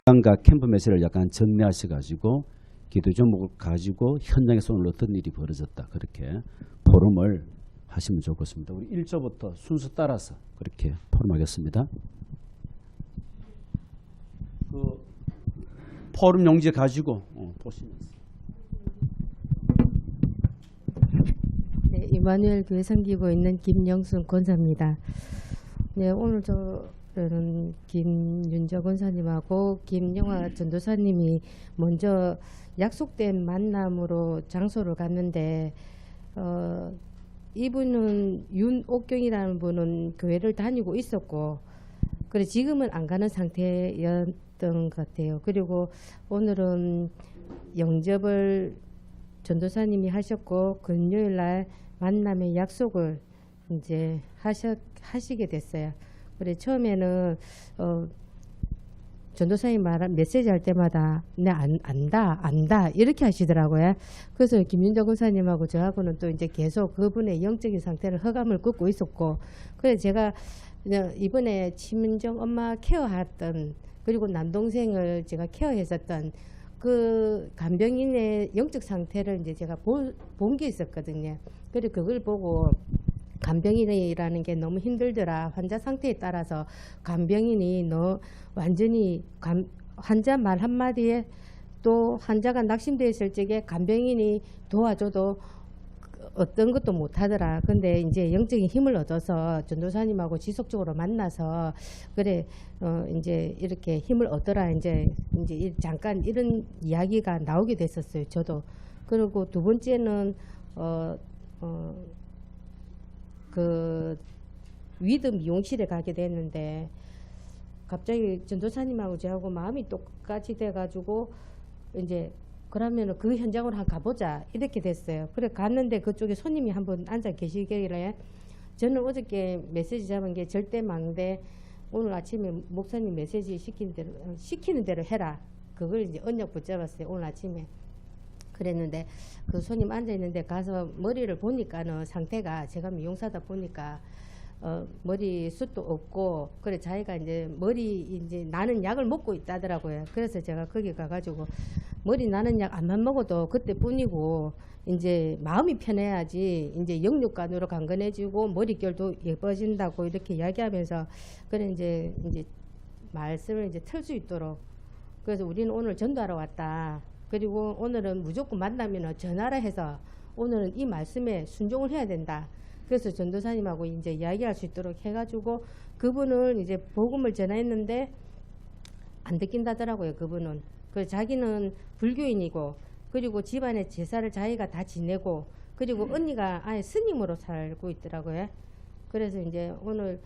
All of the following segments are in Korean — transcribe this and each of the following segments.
과 캠프 메시지를 약간 정리하셔가지고 기도 제목을 가지고 현장에서 오늘 어떤 일이 벌어졌다. 그렇게 포럼을 하시면 좋겠습니다. 우리 1조부터 순서 따라서 그렇게 포럼하겠습니다. 그 포럼 용지 가지고 보시면서. 네, 이마누엘 교회 섬기고 있는 김영순 권사입니다. 네, 오늘 저는 김윤저 권사님하고 김영화 전도사님이 먼저 약속된 만남으로 장소를 갔는데 이분은 윤옥경이라는 분은 교회를 다니고 있었고 그래 지금은 안 가는 상태였던 것 같아요. 그리고 오늘은 영접을 전도사님이 하셨고 금요일 날 만남의 약속을 이제 하시게 됐어요. 그래 처음에는 전도사님 메시지 할 때마다 네 안다 이렇게 하시더라고요. 그래서 김윤정 권사님하고 저하고는 또 이제 계속 그분의 영적인 상태를 허감을 긋고 있었고 그래 제가 이번에 심은정 엄마 케어했던 그리고 남동생을 제가 케어했었던 그 간병인의 영적 상태를 이제 제가 본 게 있었거든요. 그리고 그걸 보고 간병인이라는 게 너무 힘들더라. 환자 상태에 따라서 간병인이 완전히 환자 말 한마디에 또 환자가 낙심되어 있을 적에 간병인이 도와줘도 어떤 것도 못하더라. 근데 이제 영적인 힘을 얻어서 전도사님하고 지속적으로 만나서 그래 이제 이렇게 힘을 얻어라. 이제 잠깐 이런 이야기가 나오게 됐었어요. 저도. 그리고 두 번째는 그 위드 미용실에 가게 됐는데 갑자기 전도사님하고 저하고 마음이 똑같이 돼가지고 이제 그러면은 그 현장으로 한번 가보자 이렇게 됐어요. 그래 갔는데 그쪽에 손님이 한 분 앉아 계시길래 저는 어저께 메시지 잡은 게 절대 망대 오늘 아침에 목사님 메시지 시키는 대로 해라. 그걸 이제 언약 붙잡았어요. 오늘 아침에. 그랬는데 그 손님 앉아 있는데 가서 머리를 보니까는 상태가 제가 미용사다 보니까 머리숱도 없고 그래 자기가 이제 머리 이제 나는 약을 먹고 있다더라고요. 그래서 제가 거기 가가지고 머리 나는 약 안만 먹어도 그때뿐이고 이제 마음이 편해야지 이제 영육간으로 강건해지고 머릿결도 예뻐진다고 이렇게 이야기하면서 그래 이제 말씀을 이제 틀 수 있도록 그래서 우리는 오늘 전도하러 왔다. 그리고 오늘은 무조건 만나면 전화를 해서 오늘은 이 말씀에 순종을 해야 된다. 그래서 전도사님하고 이제 이야기할 수 있도록 해가지고 그분은 이제 복음을 전했는데 안 듣긴다더라고요. 그분은. 그래서 자기는 불교인이고 그리고 집안의 제사를 자기가 다 지내고 그리고 언니가 아예 스님으로 살고 있더라고요. 그래서 이제 오늘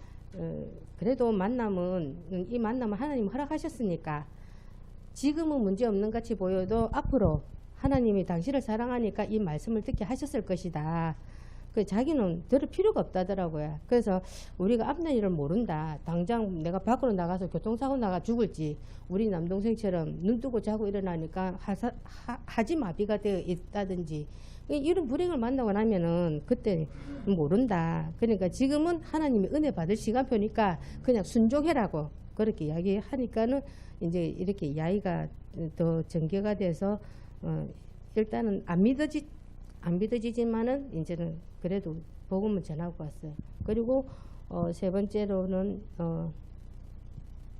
그래도 이 만남은 하나님 허락하셨으니까 지금은 문제없는 같이 보여도 앞으로 하나님이 당신을 사랑하니까 이 말씀을 듣게 하셨을 것이다. 그 자기는 들을 필요가 없다더라고요. 그래서 우리가 앞날일을 모른다. 당장 내가 밖으로 나가서 교통사고 나가 죽을지 우리 남동생처럼 눈 뜨고 자고 일어나니까 하지마비가 되어 있다든지 이런 불행을 만나고 나면은 그때 모른다. 그러니까 지금은 하나님이 은혜 받을 시간표니까 그냥 순종해라고 그렇게 이야기하니까는 이제 이렇게 이야기가 더 전개가 돼서 일단은 안 믿어지지만은 이제는 그래도 복음을 전하고 왔어요. 그리고 세 번째로는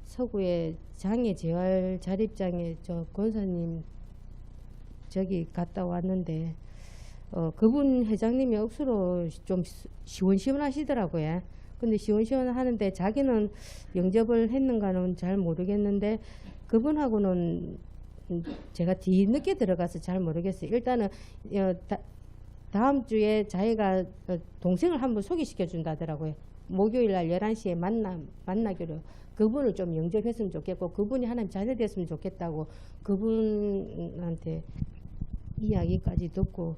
서구의 장애 재활 자립장에 저 권사님 저기 갔다 왔는데 그분 회장님이 억수로 좀 시원시원하시더라고요. 근데 시원시원하는데 자기는 영접을 했는가는 잘 모르겠는데 그분하고는 제가 뒤늦게 들어가서 잘 모르겠어요. 일단은 다음 주에 자기가 동생을 한번 소개시켜 준다더라고요. 목요일 날 11시에 만나기로 그분을 좀 영접했으면 좋겠고 그분이 하나님 자녀 됐으면 좋겠다고 그분한테 이야기까지 듣고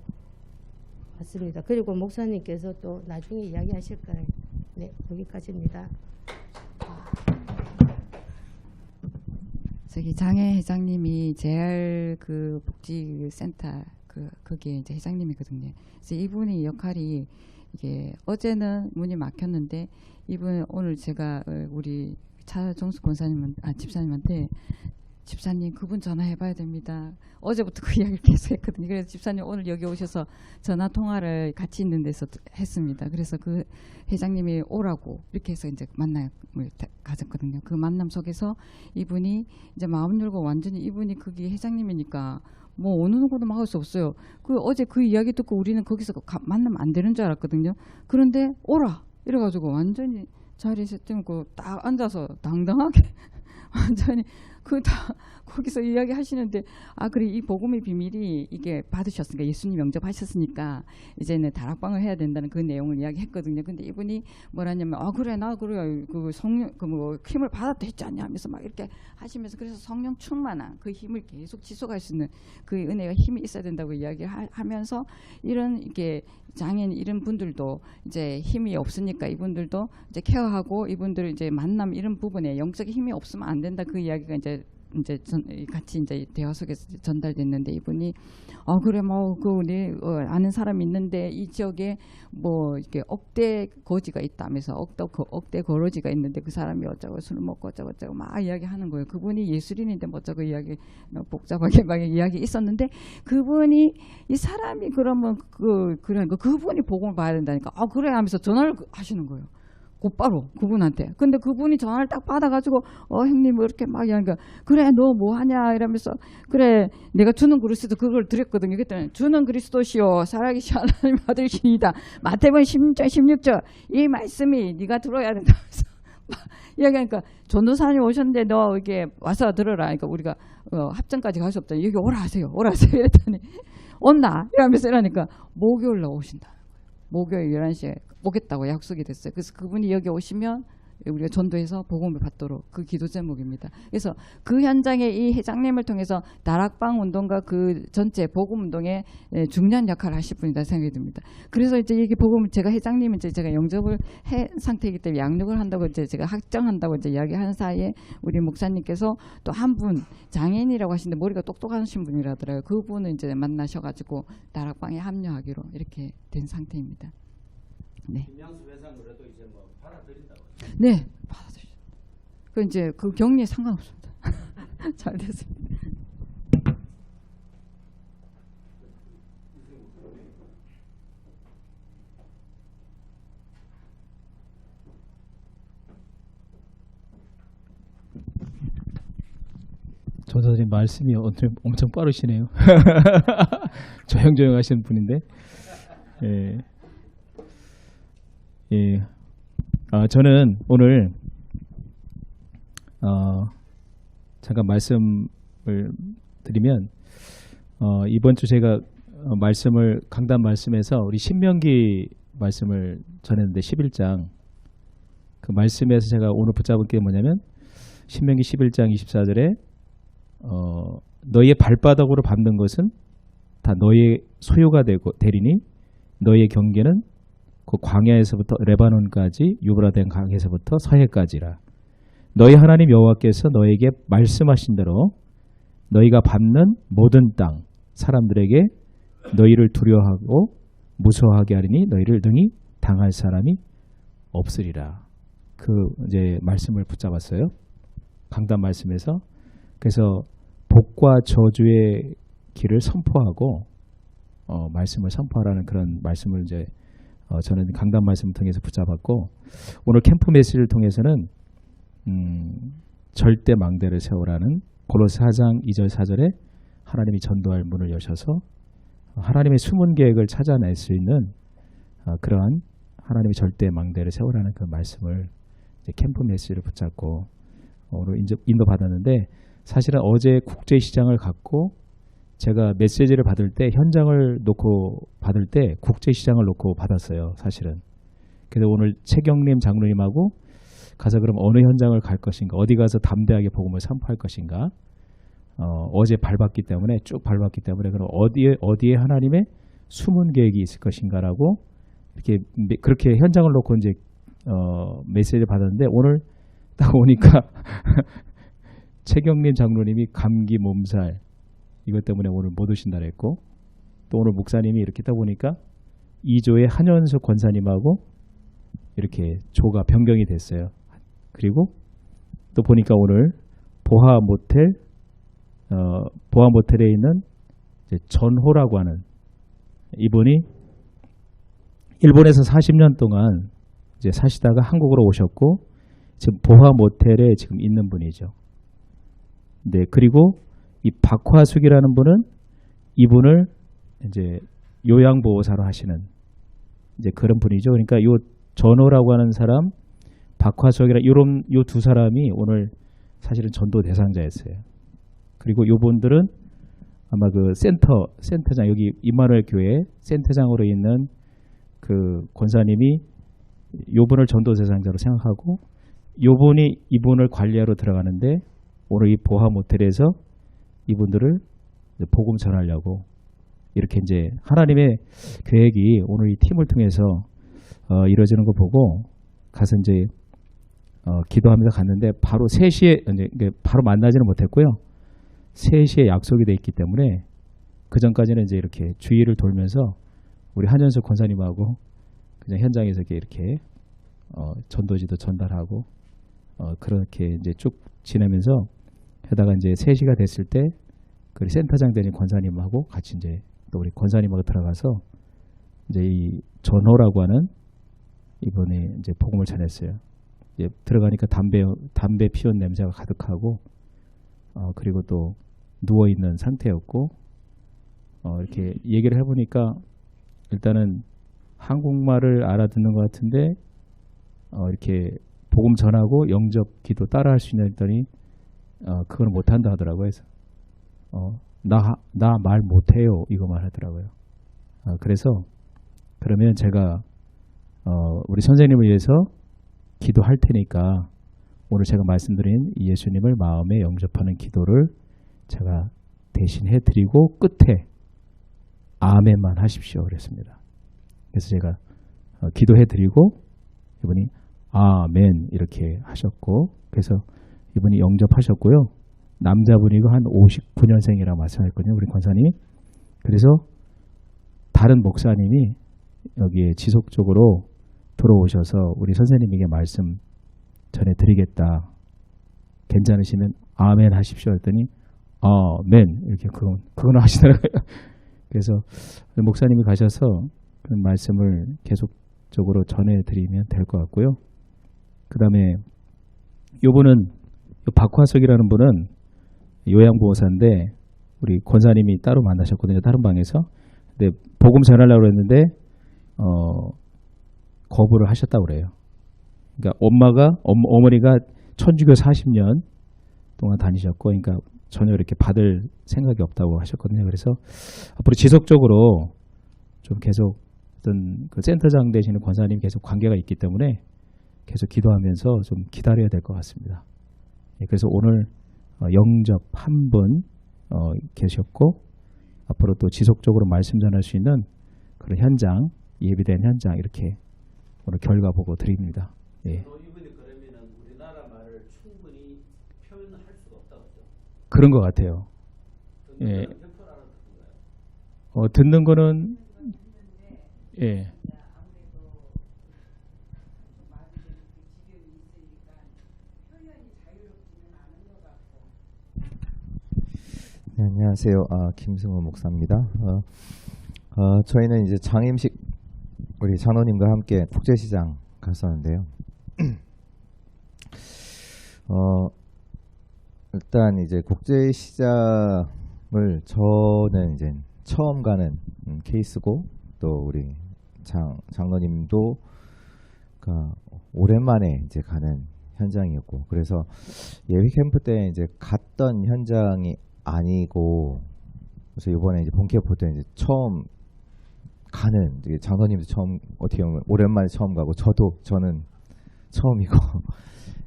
왔습니다. 그리고 목사님께서 또 나중에 이야기하실 거예요. 네, 여기까지입니다. 저기 장애 회장님이 재활 그 복지센터 거기에 이제 회장님이거든요. 그래서 이분의 역할이 이게 어제는 문이 막혔는데 이분 오늘 제가 우리 차정수 집사님한테 집사님 그분 전화해봐야 됩니다. 어제부터 그 이야기를 계속 했거든요. 그래서 집사님 오늘 여기 오셔서 전화 통화를 같이 있는 데서 했습니다. 그래서 그 회장님이 오라고 이렇게 해서 이제 만남을 가졌거든요. 그 만남 속에서 이분이 이제 마음 열고 완전히 이분이 거기 회장님이니까 뭐 어느 누구도 막을 수 없어요. 그 어제 그 이야기 듣고 우리는 거기서 만나면 안 되는 줄 알았거든요. 그런데 오라 이래가지고 완전히 자리에 세팅고 딱 앉아서 당당하게 완전히 그 다 거기서 이야기 하시는데 그래 이 복음의 비밀이 이게 받으셨으니까 예수님 영접하셨으니까 이제는 다락방을 해야 된다는 그 내용을 이야기했거든요. 근데 이분이 뭐라냐면 그래 나 그래 그 성령 그 뭐 힘을 받았다 했지 않냐 하면서 막 이렇게 하시면서 그래서 성령 충만한 그 힘을 계속 지속할 수 있는 그 은혜가 힘이 있어야 된다고 이야기하면서 이런 이게 장애인 이런 분들도 이제 힘이 없으니까 이분들도 이제 케어하고 이분들 이제 만남 이런 부분에 영적인 힘이 없으면 안 된다 그 이야기가 이제 같이 이제 대화 속에서 전달됐는데 이분이 그래 뭐 그 우리 아는 사람이 있는데 이 지역에 뭐 이렇게 억대 거지가 있다면서 억대 거러지가 있는데 그 사람이 어쩌고 술 먹고 어쩌고 막 이야기하는 거예요. 그분이 예술인인데 뭐 어쩌고 이야기 복잡하게 막 이야기 있었는데 그분이 이 사람이 그러면 그분이 복음을 봐야 된다니까 그래 하면서 전화를 하시는 거예요. 곧바로 그분한테. 근데 그분이 전화를 딱 받아가지고 형님 뭐 이렇게 막 하니까 그래 너 뭐 하냐 이러면서 그래 내가 주는 그리스도 그걸 드렸거든요. 그랬더니 주는 그리스도시요 살아계신 하나님 아들이시니다. 마태복음 16장 16절 이 말씀이 네가 들어야 된다면서 이야기하니까 전도사님 오셨는데 너 이게 와서 들어라. 그러니까 우리가 합정까지 갈 수 없다. 여기 오라 하세요. 이랬더니 온다 이러면서 이러니까 목요일 날 오신다. 목요일 11시에 오겠다고 약속이 됐어요. 그래서 그분이 여기 오시면 우리가 전도해서 복음을 받도록 그 기도 제목입니다. 그래서 그 현장에 이 회장님을 통해서 다락방 운동과 그 전체 복음 운동에 중요한 역할을 하실 분이다 생각이 듭니다. 그래서 이제 이게 복음 제가 회장님은 이제 제가 영접을 해 상태이기 때문에 양육을 한다고 이제 제가 확정한다고 이제 이야기하는 사이에 우리 목사님께서 또 한 분 장애인이라고 하시는데 머리가 똑똑하신 분이라더라고요. 그분을 이제 만나셔가지고 다락방에 합류하기로 이렇게 된 상태입니다. 네. 김양수 회장 그래도 이제 뭐 받아들인다고. 네, 받아들이죠. 그 이제 그 격리에 상관없습니다. 잘 됐습니다. 전사님 말씀이 엄청 빠르시네요. 조용조용하신 분인데. 예. 예. 저는 오늘 잠깐 말씀을 드리면 이번 주 제가 강단 말씀에서 우리 신명기 말씀을 전했는데 11장 그 말씀에서 제가 오늘 붙잡은 게 뭐냐면 신명기 11장 24절에 너희의 발바닥으로 밟는 것은 다 너희의 소유가 되리니 너희의 경계는 그 광야에서부터 레바논까지 유브라데 강에서부터 서해까지라. 너희 하나님 여호와께서 너희에게 말씀하신 대로 너희가 밟는 모든 땅 사람들에게 너희를 두려워하고 무서워하게 하리니 너희를 능히 당할 사람이 없으리라. 그 이제 말씀을 붙잡았어요. 강단 말씀에서. 그래서 복과 저주의 길을 선포하고 말씀을 선포하라는 그런 말씀을 이제 저는 강단 말씀을 통해서 붙잡았고 오늘 캠프 메시지를 통해서는 절대 망대를 세우라는 고로새 4장 2절 4절에 하나님이 전도할 문을 여셔서 하나님의 숨은 계획을 찾아낼 수 있는 그러한 하나님의 절대 망대를 세우라는 그 말씀을 이제 캠프 메시지를 붙잡고 오늘 인도받았는데 사실은 어제 국제시장을 갖고 제가 메시지를 받을 때 현장을 놓고 받을 때 국제시장을 놓고 받았어요. 사실은. 그래서 오늘 최경림 장로님하고 가서 그럼 어느 현장을 갈 것인가 어디 가서 담대하게 복음을 선포할 것인가 어제 밟았기 때문에 쭉 밟았기 때문에 그럼 어디에 하나님의 숨은 계획이 있을 것인가라고 이렇게 그렇게 현장을 놓고 이제 메시지를 받았는데 오늘 딱 오니까 최경림 장로님이 감기 몸살 이것 때문에 오늘 못 오신다 그랬고 또 오늘 목사님이 이렇게 딱 보니까 2조의 한현숙 권사님하고 이렇게 조가 변경이 됐어요. 그리고 또 보니까 오늘 보하 모텔 보아 모텔에 있는 이제 전호라고 하는 이분이 일본에서 40년 동안 이제 사시다가 한국으로 오셨고 지금 보아 모텔에 지금 있는 분이죠. 네, 그리고 이 박화숙이라는 분은 이분을 이제 요양보호사로 하시는 이제 그런 분이죠. 그러니까 요 전호라고 하는 사람, 박화숙이라 요런 요 두 사람이 오늘 사실은 전도 대상자였어요. 그리고 요분들은 아마 그 센터장 여기 임마누엘 교회 센터장으로 있는 그 권사님이 요분을 전도 대상자로 생각하고 요분이 이분을 관리하러 들어가는데 오늘 이 보아 모텔에서 이분들을 복음 전하려고 이렇게 이제 하나님의 계획이 오늘 이 팀을 통해서 이루어지는 거 보고 가서 이제 기도하면서 갔는데 바로 3시에 이제 바로 만나지는 못했고요. 3시에 약속이 돼 있기 때문에 그 전까지는 이제 이렇게 주위를 돌면서 우리 한현석 권사님하고 그냥 현장에서 이렇게 전도지도 전달하고 그렇게 이제 쭉 지내면서 하다가 이제 3시가 됐을 때 그 센터장 되는 권사님하고 같이 이제 또 우리 권사님하고 들어가서 이제 이 전호라고 하는 이분이 이제 복음을 전했어요. 이제 들어가니까 담배 피운 냄새가 가득하고 그리고 또 누워 있는 상태였고 이렇게 얘기를 해보니까 일단은 한국말을 알아듣는 것 같은데 이렇게 복음 전하고 영접 기도 따라할 수 있냐 했더니 그걸 못한다 하더라고요. 그래서 나 말 못해요 이거 말하더라고요. 그래서 그러면 제가 우리 선생님을 위해서 기도할 테니까 오늘 제가 말씀드린 예수님을 마음에 영접하는 기도를 제가 대신 해드리고 끝에 아멘만 하십시오 그랬습니다. 그래서 제가 기도해드리고 이분이 아멘 이렇게 하셨고 그래서 이분이 영접하셨고요. 남자분이고 한 59년생이라고 말씀했거든요. 우리 권사님이. 그래서 다른 목사님이 여기에 지속적으로 들어오셔서 우리 선생님에게 말씀 전해드리겠다. 괜찮으시면 아멘 하십시오 했더니 아멘 이렇게 그건 하시더라고요. 그래서 목사님이 가셔서 그 말씀을 계속적으로 전해드리면 될 것 같고요. 그 다음에 요분은 박화석이라는 분은 요양보호사인데 우리 권사님이 따로 만나셨거든요. 다른 방에서. 근데 복음 전하려고 했는데 거부를 하셨다고 그래요. 그러니까 어머니가 천주교 40년 동안 다니셨고 그러니까 전혀 이렇게 받을 생각이 없다고 하셨거든요. 그래서 앞으로 지속적으로 좀 계속 어떤 그 센터장 되시는 권사님 계속 관계가 있기 때문에 계속 기도하면서 좀 기다려야 될 것 같습니다. 그래서 오늘 영접 한 분 계셨고 앞으로 또 지속적으로 말씀 전할 수 있는 그런 현장, 예비된 현장 이렇게 오늘 결과 보고 드립니다. 예. 이분이 그러면은 우리나라 말을 충분히 표현할 수가 없다고 그죠? 그런 것 같아요. 예. 듣는 거는 예. 네, 안녕하세요. 김승우 목사입니다. 저희는 이제 장임식 우리 장로님과 함께 국제시장 갔었는데요. 일단 이제 국제시장을 저는 이제 처음 가는 케이스고 또 우리 장로님도 오랜만에 이제 가는 현장이었고 그래서 예비 캠프 때 이제 갔던 현장이 아니고 그래서 이번에 이제 본캐프 때 이제 처음 가는 이제 장로님도 처음 어떻게 보면 오랜만에 처음 가고 저는 처음이고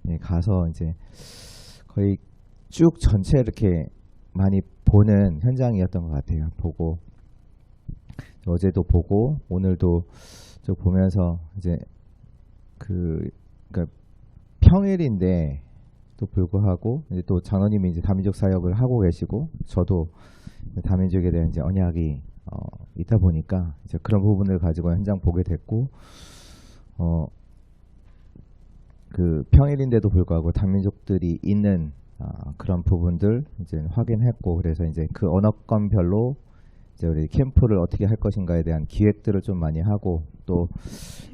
네, 가서 이제 거의 쭉 전체 이렇게 많이 보는 현장이었던 것 같아요. 보고 어제도 보고 오늘도 쭉 보면서 이제 그러니까 평일인데 또 불구하고 이제 또 장로님이 이제 다민족 사역을 하고 계시고 저도 다민족에 대한 이제 언약이 있다 보니까 이제 그런 부분을 가지고 현장 보게 됐고 그 평일인데도 불구하고 다민족들이 있는 그런 부분들 이제 확인했고, 그래서 이제 그 언어권별로 이제 우리 캠프를 어떻게 할 것인가에 대한 기획들을 좀 많이 하고, 또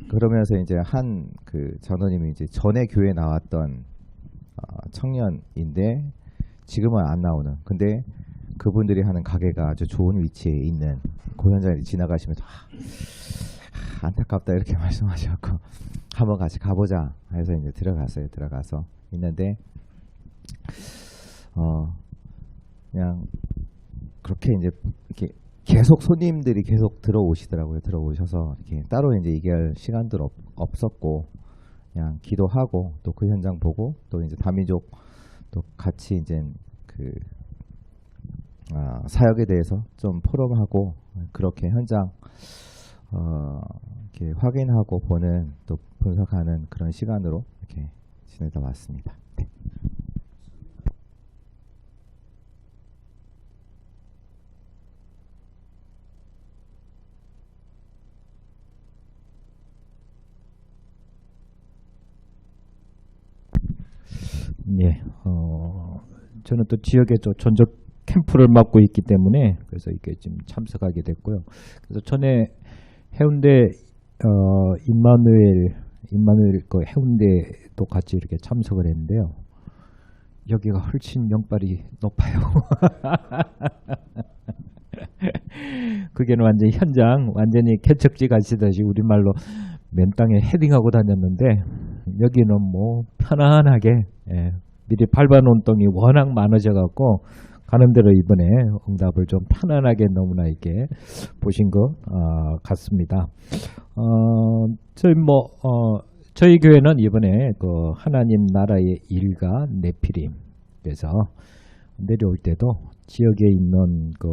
그러면서 이제 한 그 전우님이 이제 전에 교회 나왔던 청년인데 지금은 안 나오는, 근데 그분들이 하는 가게가 아주 좋은 위치에 있는 그 현장에 지나가시면서 안타깝다 이렇게 말씀하셨고, 한번 같이 가보자 해서 이제 들어갔어요. 들어가서 있는데 그냥 그렇게 이제 이렇게 계속 손님들이 계속 들어오시더라고요. 들어오셔서 이렇게 따로 이제 얘기할 시간도 없었고, 그냥 기도하고 또 그 현장 보고, 또 이제 다민족 또 같이 이제 그 사역에 대해서 좀 포럼하고, 그렇게 현장 이렇게 확인하고 보는, 또 분석하는 그런 시간으로 이렇게 지내다 왔습니다. 네. 예, 저는 또 지역에 저 전적 캠프를 맡고 있기 때문에 그래서 이렇게 지금 참석하게 됐고요. 그래서 전에 해운대 임마누엘 그 해운대도 같이 이렇게 참석을 했는데요. 여기가 훨씬 영빨이 높아요. 그게는 완전 현장, 완전히 개척지 가시듯이 우리말로 맨 땅에 헤딩하고 다녔는데, 여기는 뭐 편안하게, 미리 밟아놓은 똥이 워낙 많아져 갖고 가는 대로 이번에 응답을 좀 편안하게 너무나 이렇게 보신 것 같습니다. 저희 교회는 이번에 그 하나님 나라의 일가 네피림, 그래서 내려올 때도 지역에 있는 그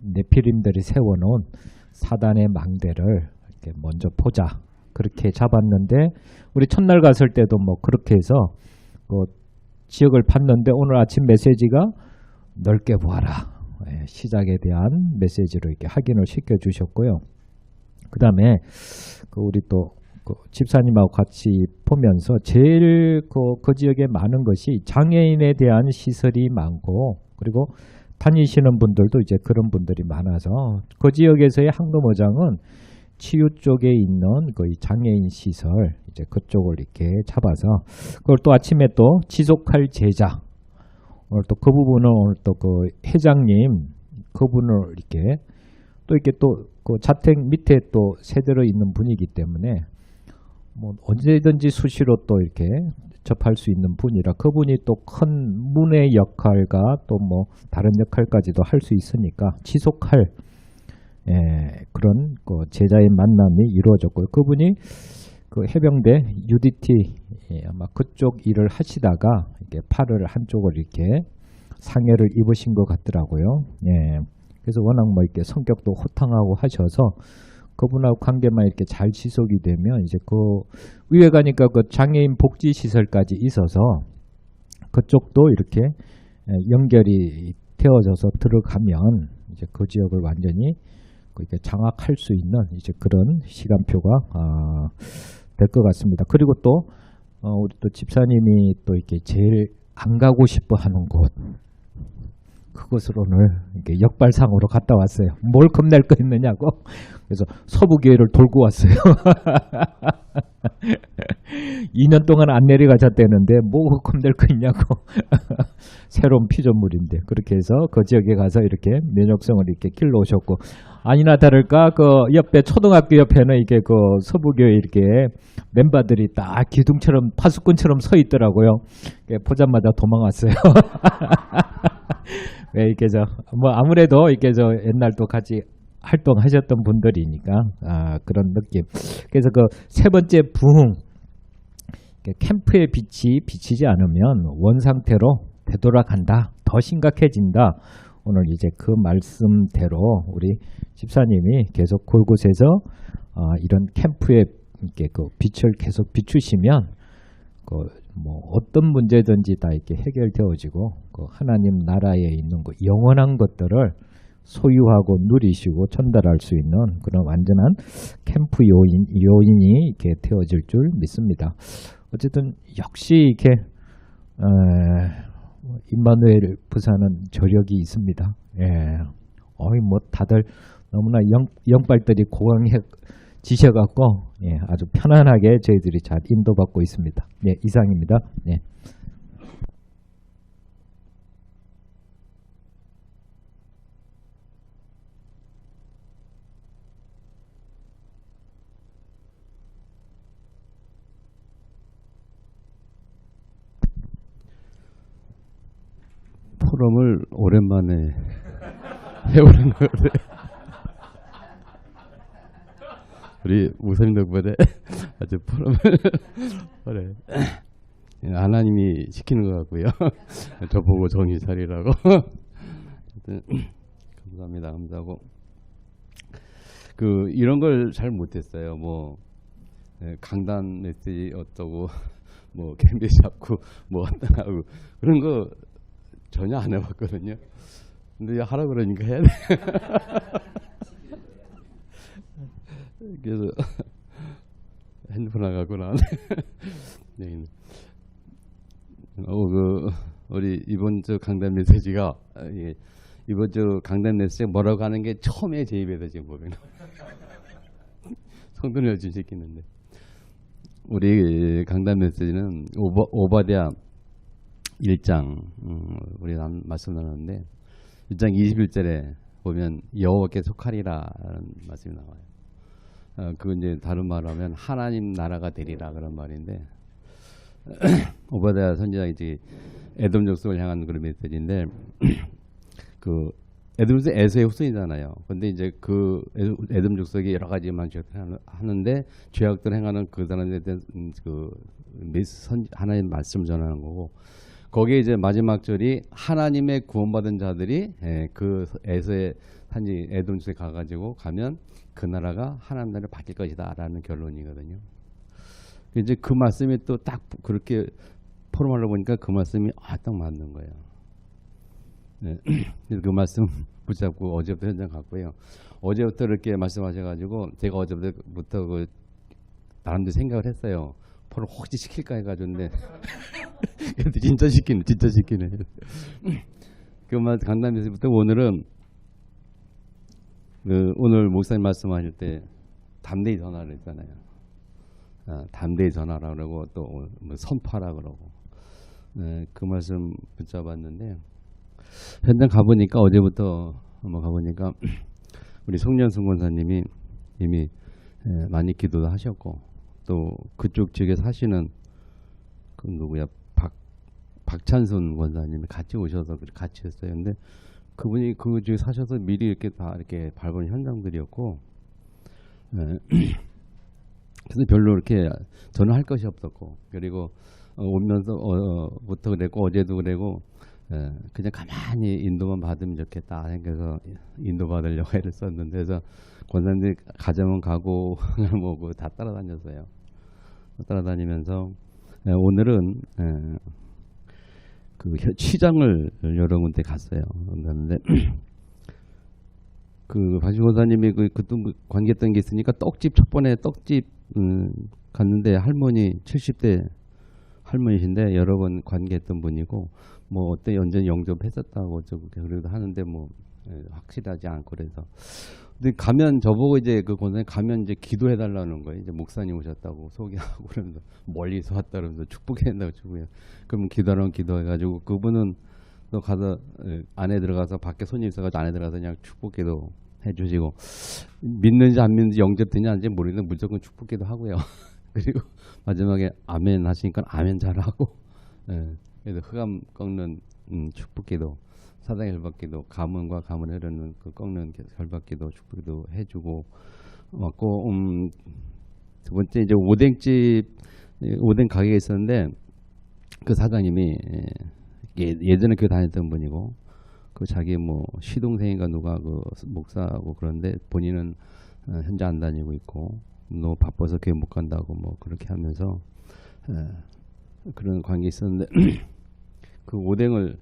네피림들이 세워놓은 사단의 망대를 이렇게 먼저 보자, 그렇게 잡았는데, 우리 첫날 갔을 때도 뭐 그렇게 해서 그 지역을 봤는데, 오늘 아침 메시지가 넓게 보아라, 시작에 대한 메시지로 이렇게 확인을 시켜 주셨고요. 그 다음에 그 우리 또 그 집사님하고 같이 보면서 제일 그 지역에 많은 것이 장애인에 대한 시설이 많고, 그리고 다니시는 분들도 이제 그런 분들이 많아서 그 지역에서의 항로모장은 치유 쪽에 있는 그 장애인 시설, 이제 그쪽을 이렇게 잡아서, 그걸 또 아침에 또 지속할 제자, 오늘 또 그 부분은 오늘 또 그 회장님 그분을 이렇게 또 이렇게 또 그 자택 밑에 또 세대로 있는 분이기 때문에 뭐 언제든지 수시로 또 이렇게 접할 수 있는 분이라, 그분이 또 큰 문의 역할과 또 뭐 다른 역할까지도 할 수 있으니까 지속할 그런 그 제자의 만남이 이루어졌고요. 그분이 그 해병대 UDT 아마 그쪽 일을 하시다가 이렇게 팔을 한쪽을 이렇게 상해를 입으신 것 같더라고요. 그래서 워낙 뭐 이렇게 성격도 호탕하고 하셔서 그분하고 관계만 이렇게 잘 지속이 되면, 이제 그 위에 가니까 그 장애인 복지 시설까지 있어서 그쪽도 이렇게 연결이 되어져서 들어가면 이제 그 지역을 완전히 이렇게 장악할 수 있는 이제 그런 시간표가 될 것 같습니다. 그리고 또 우리 또 집사님이 또 이렇게 제일 안 가고 싶어 하는 곳, 그곳을 오늘 이렇게 역발상으로 갔다 왔어요. 뭘 겁낼 거 있느냐고. 그래서 서부교회를 돌고 왔어요. 2년 동안 안 내려가셨다는데 뭐 겁낼 거 있냐고. 새로운 피조물인데, 그렇게 해서 그 지역에 가서 이렇게 면역성을 이렇게 길러오셨고, 아니나 다를까 그 옆에 초등학교 옆에는 이게 그 서부교회 이렇게 멤버들이 딱 기둥처럼 파수꾼처럼 서 있더라고요. 보자마자 도망왔어요. 왜 이렇게 뭐 아무래도 이렇게 옛날도 같이 활동하셨던 분들이니까 그런 느낌. 그래서 그 세 번째 부흥, 캠프의 빛이 비치지 않으면 원 상태로 되돌아간다, 더 심각해진다. 오늘 이제 그 말씀대로 우리 집사님이 계속 그곳에서 이런 캠프의 이렇게 그 빛을 계속 비추시면 뭐 어떤 문제든지 다 이렇게 해결되어지고, 그 하나님 나라에 있는 그 영원한 것들을 소유하고 누리시고 전달할 수 있는 그런 완전한 캠프 요인이 이렇게 되어질 줄 믿습니다. 어쨌든 역시 이렇게 임마누엘 부사는 저력이 있습니다. 예. 뭐 다들 너무나 영빨들이 고강해지셔갖고 예, 아주 편안하게 저희들이 잘 인도받고 있습니다. 예, 이상입니다. 예. 포럼을 오랜만에 해보는 거를 우리 목사님 덕분에 아주 포럼을 그래. 하나님이 시키는 것 같고요. 저보고 정신 차리라고. 감사합니다. 감사하고 이런 걸 잘 못했어요. 뭐 강단 메시지 어떠고 뭐 캠비 잡고 뭐 하고 그런 거 전혀 안 해봤거든요. 근데 하라 그러니까 해야 돼. 그래서 핸드폰 나가고 나왔네. 네. 우리 이번 주 강단 메시지가 이번 주 강단 메시지 뭐라고 하는 게 처음에 제 입에서 지금 보면 성도를 준시키는데 우리 강단 메시지는 오바댜 1장 우리 말씀 나눴는데 1장 21절에 보면 여호와께 속하리라라는 말씀이 나와요. 그건 이제 다른 말로 하면 하나님 나라가 되리라 그런 말인데 오바댜 선지자가 이제 에돔 족속을 향한 그런 메시지인데 에돔 족속이 에서의 후손이잖아요. 근데 이제 에돔 족속이 여러 가지 죄악들을 하는데 죄악들을 행하는 그 사람에 대한 하나님 말씀 전하는 거고 거기에 이제 마지막 절이 하나님의 구원받은 자들이 그 에서의 산지 에돔 족속에 가가지고 가면 그 나라가 하나님 나라로 바뀔 것이다라는 결론이거든요. 이제 그 말씀이 또 딱 그렇게 포럼하려 보니까 그 말씀이 딱 맞는 거예요. 네. 그래서 그 말씀 붙잡고 어제부터 현장 갔고요. 어제부터 이렇게 말씀하셔가지고 제가 어제부터 나름대로 생각을 했어요. 포럼 혹시 시킬까 해가지고인데 진짜 시키네. 그 말 강남에서부터 오늘은 오늘 목사님 말씀하실 때 담대히 전하라 했잖아요. 담대히 전하라 그러고 또 선포하라 그러고 그 말씀 붙잡았는데 현장 가보니까 어제부터 한번 가보니까 우리 송년승 권사님이 이미 많이 기도도 하셨고 또 그쪽 지역에서 하시는 그 누구야 박찬순 권사님이 같이 오셔서 같이 했어요. 근데 그분이 그 지역에 사셔서 미리 이렇게 다 이렇게 밟은 현장들이었고 그래서 별로 이렇게 저는 할 것이 없었고 그리고 오면서부터 그랬고 어제도 그랬고 그냥 가만히 인도만 받으면 좋겠다 생각해서 인도 받으려고 애를 썼는데 그래서 권사님들이 가자면 가고 뭐고 다 따라다녔어요. 따라다니면서 오늘은 그 시장을 여러 군데 갔어요. 갔는데 그 박신 권사님이 그또 관계했던 게 있으니까 떡집 첫 번에 떡집 갔는데 할머니 70대 할머니신데 여러 번 관계했던 분이고 뭐 어때 연전 영접했었다고 그래도 하는데 뭐 확실하지 않고 그래서 근데 가면 저보고 이제 그 권사님 가면 이제 기도해 달라는 거예요. 이제 목사님 오셨다고 소개하고 그러면서 멀리서 왔다 그러면서 축복해 된다고 축복해. 그러면 기도하라면 기도해가지고 그분은 또 가서 안에 들어가서 밖에 손님 있어가지고 안에 들어가서 그냥 축복기도 해주시고 믿는지 안 믿는지 영접되는지 안 되는지 모르겠는데 무조건 축복기도 하고요. 그리고 마지막에 아멘 하시니까 아멘 잘하고 그래서 흑암 꺾는 축복기도 사당의 결박기도 가문과 가문을 흐르는 그 꺾는 결박기도 축복기도 해주고 왔고 두 번째 이제 오뎅 가게가 있었는데 그 사장님이 예전에 교회 다녔던 분이고 그 자기 뭐 시동생인가 누가 그 목사하고 그런데 본인은 현재 안 다니고 있고 너무 바빠서 교회 못 간다고 뭐 그렇게 하면서 그런 관계 있었는데 그 오뎅을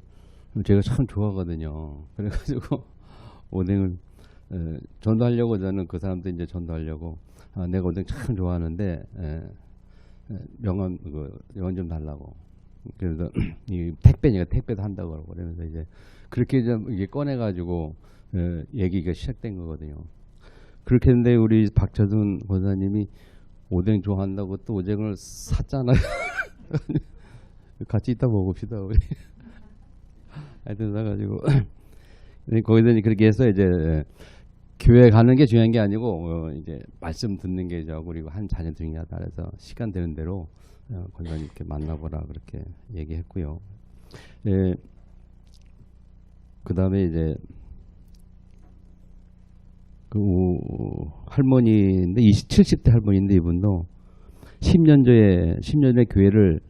제가 참 좋아하거든요. 그래가지고 오뎅을 전도하려고 저는 그 사람들 이제 전도하려고 내가 오뎅 참 좋아하는데 명함 좀 달라고 그래서 이 택배니까 택배도 한다고 그러고 그러면서 이제 그렇게 좀 이게 꺼내가지고 얘기가 시작된 거거든요. 그렇게 했는데 우리 박철순 권사님이 오뎅 좋아한다고 또 오뎅을 샀잖아요. 같이 이따 먹읍시다 우리. 하여튼 사가지고 거기서 그렇게 해서 이제 교회 가는 게 중요한 게 아니고 이제 말씀 듣는 게 그리고 한 자녀 중요하다 그래서 시간 되는 대로 권사님께 만나보라 그렇게 얘기했고요. 예, 그 다음에 이제 그 할머니인데 70대 할머니인데 이분도 10년 전에 교회를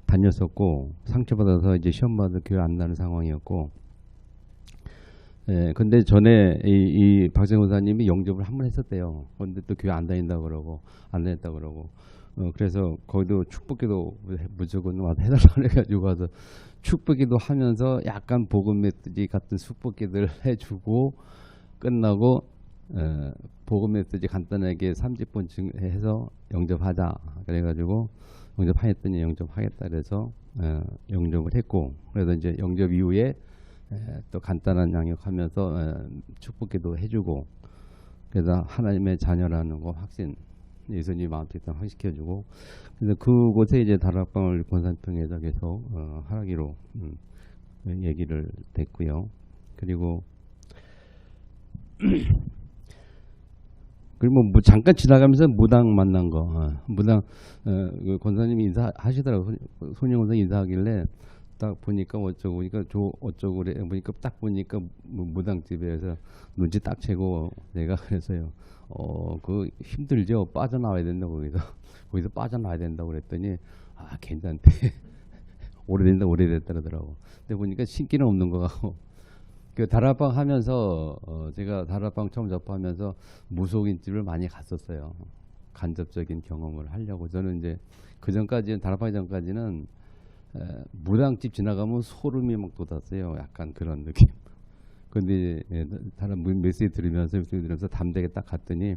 다녔었고 상처받아서 이제 시험 받아 교회 안 나는 상황이었고, 예, 근데 전에 이 박세훈 권사님이 영접을 한 번 했었대요. 근데 또 교회 안 다닌다 그러고 안 다녔다 그러고, 그래서 거기도 축복기도 무조건 와서 해달라고 해가지고 가서 축복기도 하면서 약간 복음 메시지 같은 축복기들 해주고 끝나고 복음 메시지 간단하게 30분 해서 영접하자 그래가지고 영접하였더니 영접하겠다 그래서 영접을 했고, 그래서 이제 영접 이후에 또 간단한 양육하면서 축복기도 해주고, 그래서 하나님의 자녀라는 거 확신 예수님 마음속에 확신시켜주고, 그래서 그곳에 이제 다락방을 권사통해서 계속 하기로 얘기를 됐고요. 그리고 뭐 잠깐 지나가면서 무당 만난 거, 무당 그 권사님이 인사하시더라고. 손영 권사 인사하길래 딱 보니까 어쩌고 보니까 어쩌고 그래 보니까 딱 보니까 무당집에서 눈치 딱 채고 내가 그래서요. 그 힘들죠. 빠져나와야 된다고 거기서 빠져나와야 된다고 그랬더니 괜찮대. 오래됐다 그러더라고. 근데 보니까 신기는 없는 거 같고. 그 다락방 하면서 제가 다락방 처음 접하면서 무속인 집을 많이 갔었어요. 간접적인 경험을 하려고. 저는 이제 그 전까지는 다락방 전까지는 무당집 지나가면 소름이 막 돋았어요. 약간 그런 느낌. 근데 다른 메시지 들으면서 담대하게 딱 갔더니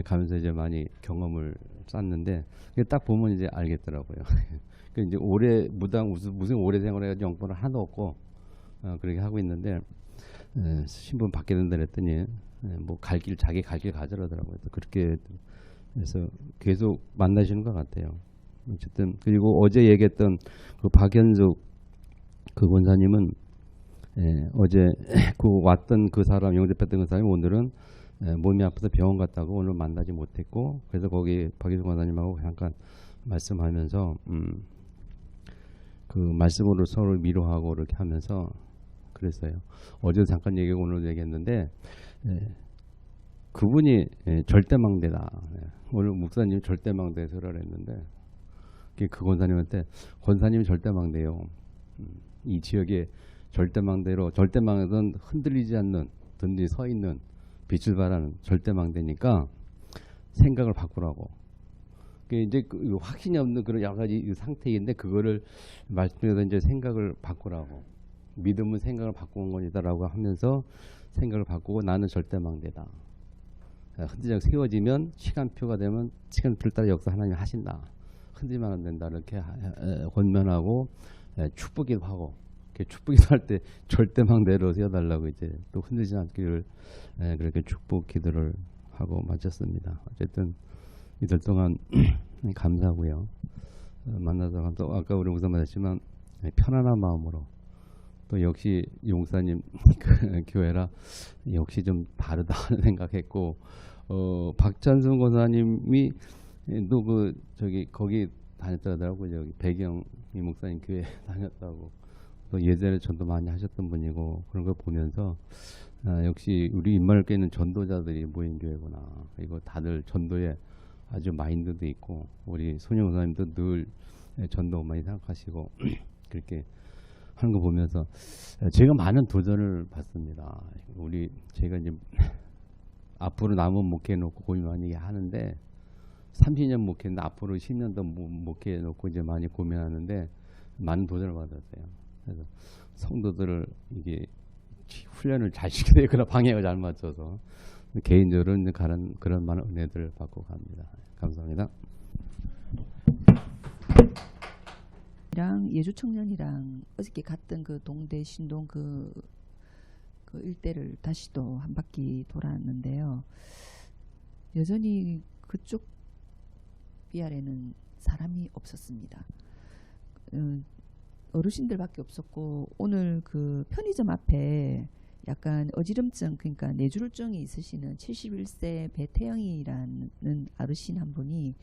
가면서 이제 많이 경험을 쌓는데 딱 보면 이제 알겠더라고요. 그 이제 오래 무슨 오래 생활해가지고 영권을 하나도 없고 그렇게 하고 있는데 신분 받게 된다 그랬더니 뭐 자기 갈 길 가져라더라고요. 그렇게 해서 계속 만나시는 것 같아요. 어쨌든 그리고 어제 얘기했던 그 박현숙 그 권사님은 어제 그 왔던 그 사람 영접했던 그 사람이 오늘은 몸이 아파서 병원 갔다고 오늘 만나지 못했고, 그래서 거기 박현숙 권사님하고 잠깐 말씀하면서 그 말씀으로 서로 위로하고 이렇게 하면서 그랬어요. 어제 잠깐 얘기하고 오늘 얘기했는데 그분이 절대망대다. 오늘 목사님 절대망대 설을 했는데 그 권사님한테 권사님이 절대망대요. 이 지역에 절대망대로 절대망대는 흔들리지 않는 든든히 서 있는 빛을 발하는 절대망대니까 생각을 바꾸라고. 이제 확신이 없는 그런 여러 가지 상태인데 그거를 말씀드려서 이제 생각을 바꾸라고. 믿음은 생각을 바꾸는 것이다라고 하면서 생각을 바꾸고 나는 절대망대다. 흔들리지 세워지면 시간표가 되면 시간표를 따라 역사 하나님이 하신다. 흔들리면 안 된다. 이렇게 권면하고 축복기도 하고 축복기도 할 때 절대망대로 세워달라고 이제 또 흔들리지 않기를 그렇게 축복 기도를 하고 마쳤습니다. 어쨌든 이틀 동안 감사하고요. 만나서 감사하고 아까 우리 우선 말했지만 편안한 마음으로 또 역시 용사님 그 교회라 역시 좀 다르다 하는 생각했고, 박찬순 권사님이 또 그 거기 다녔다더라고. 여기 배경 이 목사님 교회 다녔다고. 또 예전에 전도 많이 하셨던 분이고 그런 걸 보면서 역시 우리 입말교회는 전도자들이 모인 교회구나. 그리고 다들 전도에 아주 마인드도 있고 우리 손영 권사님도 늘 전도 많이 생각하시고 그렇게 하는 거 보면서 제가 많은 도전을 받습니다. 제가 이제 앞으로 남은 목회 놓고 고민 많이 하는데 30년 목회인데 앞으로 10년 더 목회 놓고 이제 많이 고민하는데 많은 도전을 받았어요. 그래서 성도들을 이게 훈련을 잘 시켜야 그런 방향을 잘 맞춰서 개인적으로 그런 많은 은혜들을 받고 갑니다. 감사합니다. 교회랑 예주 청년이랑 어저께 갔던 그 동대 신동 그 일대를 다시 또 한 바퀴 돌았는데요. 여전히 그쪽 삐아래는 사람이 없었습니다. 어르신들밖에 없었고 오늘 그 편의점 앞에 약간 어지럼증 그러니까 뇌졸중이 있으시는 71세 배태영이라는 어르신 한 분이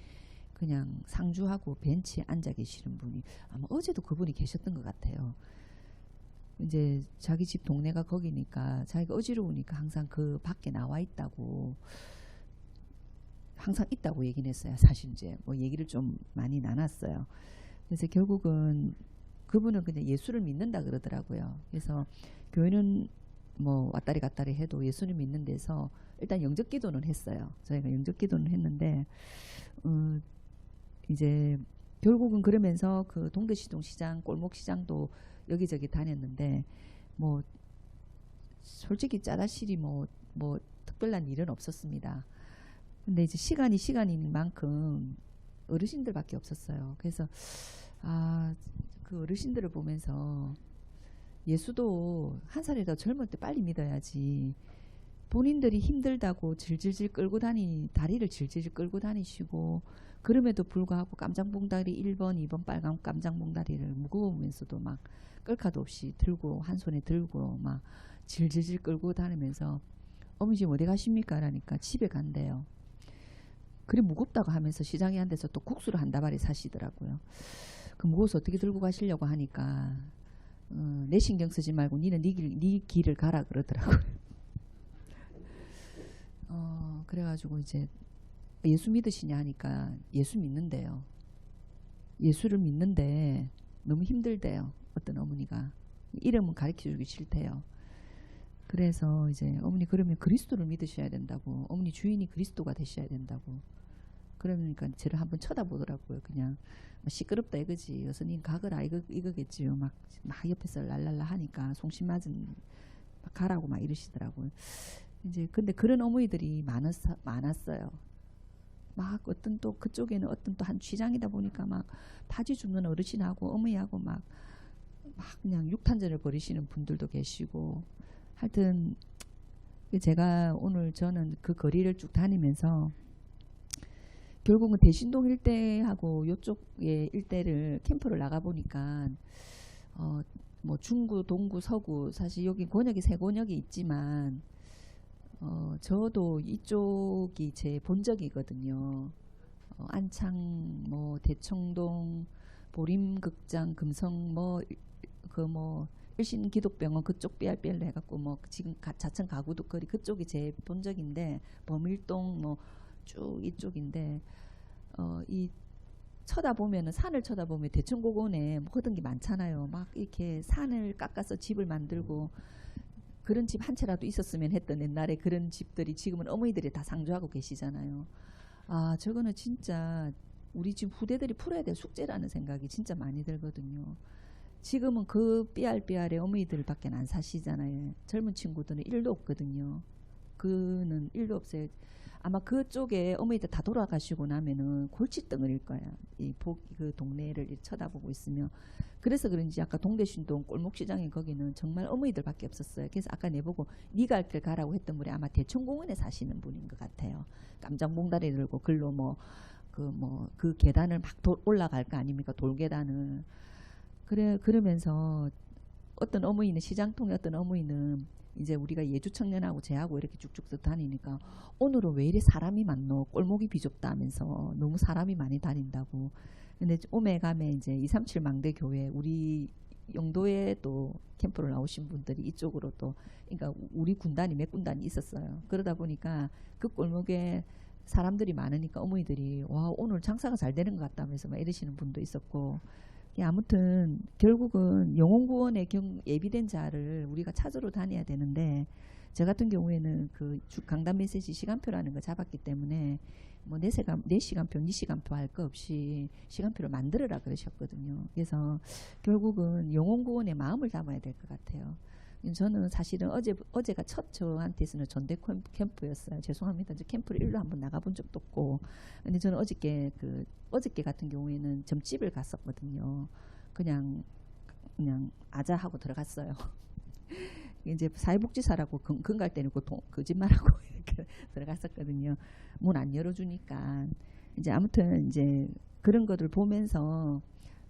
그냥 상주하고 벤치에 앉아 계시는 분이 아마 어제도 그분이 계셨던 것 같아요. 이제 자기 집 동네가 거기니까 자기가 어지러우니까 항상 그 밖에 나와 있다고 항상 있다고 얘기는 했어요. 사실 이제 뭐 얘기를 좀 많이 나눴어요. 그래서 결국은 그분은 그냥 예수를 믿는다 그러더라고요. 그래서 교회는 뭐 왔다리 갔다리 해도 예수를 믿는 데서 일단 영접 기도는 했어요. 저희가 영접 기도는 했는데 이제 결국은 그러면서 그 동대시동 시장 골목 시장도 여기저기 다녔는데 뭐 솔직히 짜다실이 뭐 특별한 일은 없었습니다. 근데 이제 시간인 만큼 어르신들밖에 없었어요. 그래서 그 어르신들을 보면서 예수도 한 살이라도 젊을 때 빨리 믿어야지. 본인들이 힘들다고 질질질 끌고 다리를 질질 끌고 다니시고 그럼에도 불구하고 깜장봉다리 1번, 2번 빨간 깜장봉다리를 무거우면서도 막 끌카도 없이 들고 한 손에 들고 막 질질질 끌고 다니면서 어머니 지금 어디 가십니까? 라니까 집에 간대요. 그래 무겁다고 하면서 시장에 한 데서 또 국수를 한 다발이 사시더라고요. 그 무거워서 어떻게 들고 가시려고 하니까 내 신경 쓰지 말고 니는 네 길을 가라 그러더라고요. 그래가지고 이제 예수 믿으시냐 하니까 예수 믿는데요. 예수를 믿는데 너무 힘들대요. 어떤 어머니가 이름은 가르쳐주기 싫대요. 그래서 이제 어머니 그러면 그리스도를 믿으셔야 된다고. 어머니 주인이 그리스도가 되셔야 된다고. 그러니까 저를 한번 쳐다보더라고요. 그냥 시끄럽다 이거지. 여선님 가거라 이거겠지요. 막 옆에서 랄랄라 하니까 송신 맞은 가라고 막 이러시더라고요. 이제 근데 그런 어머니들이 많았어요. 막 어떤 또 그쪽에는 어떤 또 한 취장이다 보니까 막 바지 줍는 어르신하고 어머니하고 막 그냥 육탄전을 벌이시는 분들도 계시고 하여튼 제가 오늘 저는 그 거리를 쭉 다니면서 결국은 대신동 일대하고 요쪽의 일대를 캠프를 나가 보니까 뭐 중구, 동구, 서구 사실 여기 권역이 세 권역이 있지만 저도 이쪽이 제 본적이거든요. 안창, 뭐 대청동, 보림극장, 금성, 일신기독병원 그쪽 삐알삐알로 해갖고 뭐 지금 자천 가구도거리 그쪽이 제 본적인데 범일동 뭐 쭉 이쪽인데 이 쳐다보면은 산을 쳐다보면 대청고원에 모든 게 많잖아요. 막 이렇게 산을 깎아서 집을 만들고 그런 집 한 채라도 있었으면 했던 옛날에 그런 집들이 지금은 어머니들이 다 상주하고 계시잖아요. 저거는 진짜 우리 지금 후대들이 풀어야 될 숙제라는 생각이 진짜 많이 들거든요. 지금은 그 삐알삐알의 어머니들밖에 안 사시잖아요. 젊은 친구들은 일도 없거든요. 그는 일도 없어요. 아마 그쪽에 어머니들 다 돌아가시고 나면은 골칫덩어리일 거야. 그 동네를 쳐다보고 있으면. 그래서 그런지 아까 동대신동 골목시장에 거기는 정말 어머니들밖에 없었어요. 그래서 아까 내보고 네 갈 길 가라고 했던 분이 아마 대청공원에 사시는 분인 것 같아요. 깜장봉다리 들고 글로 그 계단을 막 올라갈 거 아닙니까? 돌계단을. 그러면서 어떤 어머니는 시장통에 어떤 어머니는 이제 우리가 예주 청년하고 쟤하고 이렇게 쭉쭉 다니니까 오늘은 왜 이리 사람이 많노? 꼴목이 비좁다 하면서 너무 사람이 많이 다닌다고. 근데 오메가메 이제 237 망대교회 우리 영도에 또 캠프를 나오신 분들이 이쪽으로 또 그러니까 우리 군단이 몇 군단이 있었어요. 그러다 보니까 그 꼴목에 사람들이 많으니까 어머니들이 와 오늘 장사가 잘 되는 것 같다면서 막 이러시는 분도 있었고 아무튼 결국은 영혼구원에 예비된 자를 우리가 찾으러 다녀야 되는데 저 같은 경우에는 그 강단 메시지 시간표라는 거 잡았기 때문에 뭐 내 시간표, 네 시간표 할 거 없이 시간표를 만들어라 그러셨거든요. 그래서 결국은 영혼구원에 마음을 담아야 될 것 같아요. 저는 사실은 어제가 첫 저한테서는 전대 캠프였어요. 죄송합니다. 저 캠프를 일로 한번 나가본 적도 없고. 근데 저는 어저께 같은 경우에는 점집을 갔었거든요. 그냥 아자하고 들어갔어요. 이제 사회복지사라고 근갈 때리고 거짓말하고 이렇게 들어갔었거든요. 문 안 열어주니까 이제 아무튼 이제 그런 것들 보면서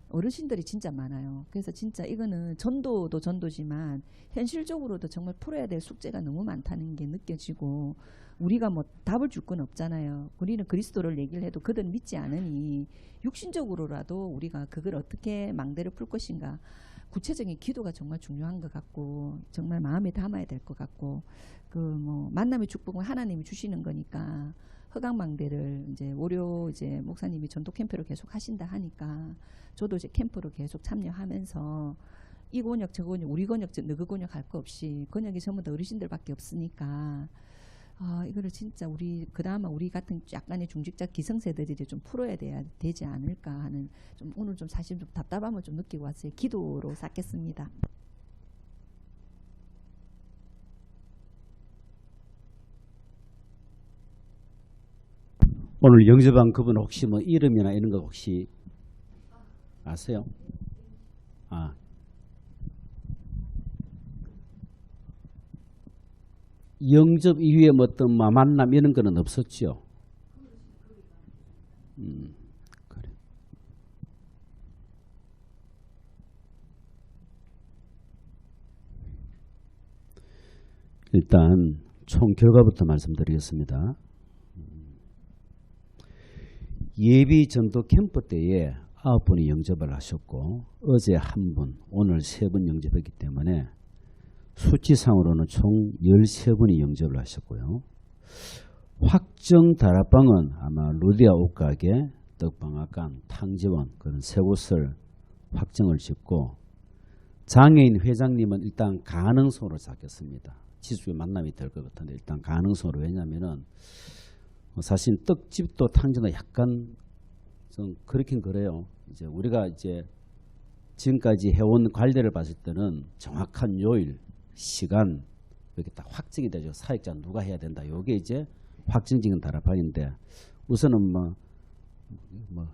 어르신들이 진짜 많아요. 그래서 진짜 이거는 전도도 전도지만 현실적으로도 정말 풀어야 될 숙제가 너무 많다는 게 느껴지고 우리가 뭐 답을 줄 건 없잖아요. 우리는 그리스도를 얘기를 해도 그들은 믿지 않으니 육신적으로라도 우리가 그걸 어떻게 망대를 풀 것인가 구체적인 기도가 정말 중요한 것 같고 정말 마음에 담아야 될 것 같고 그 뭐 만남의 축복은 하나님이 주시는 거니까 허강망대를 이제 월요 이제 목사님이 전도 캠프를 계속 하신다 하니까 저도 이제 캠프로 계속 참여하면서 이 권역 저 권역 우리 권역 너그 권역 할 거 없이 권역이 전부 다 어르신들밖에 없으니까 이거를 진짜 우리 그나마 우리 같은 약간의 중직자 기성세대들이 좀 풀어야 되지 않을까 하는 좀 오늘 좀 사실 좀 답답함을 좀 느끼고 왔어요. 기도로 쌓겠습니다. 오늘 영접한 그분 혹시 뭐 이름이나 이런 거 혹시 아세요? 영접 이후에 뭐 어떤 만남 이런 거는 없었죠. 그래. 일단 총 결과부터 말씀드리겠습니다. 예비 전도 캠프 때에 9분이 영접을 하셨고 어제 1분, 오늘 3분 영접했기 때문에 수치상으로는 총 13분이 영접을 하셨고요. 확정 다락방은 아마 루디아 옷가게, 떡방앗간, 탕지원 그런 세 곳을 확정을 짓고 장애인 회장님은 일단 가능성으로 잡겠습니다. 지수의 만남이 될 것 같은데 일단 가능성으로 왜냐하면은 사실 떡집도 탕진도 약간 좀 그렇긴 그래요. 이제 우리가 이제 지금까지 해온 관리를 봤을 때는 정확한 요일, 시간 이렇게 딱 확정이 되죠. 사역자 누가 해야 된다. 요게 이제 확정적인 다락방인데 우선은 뭐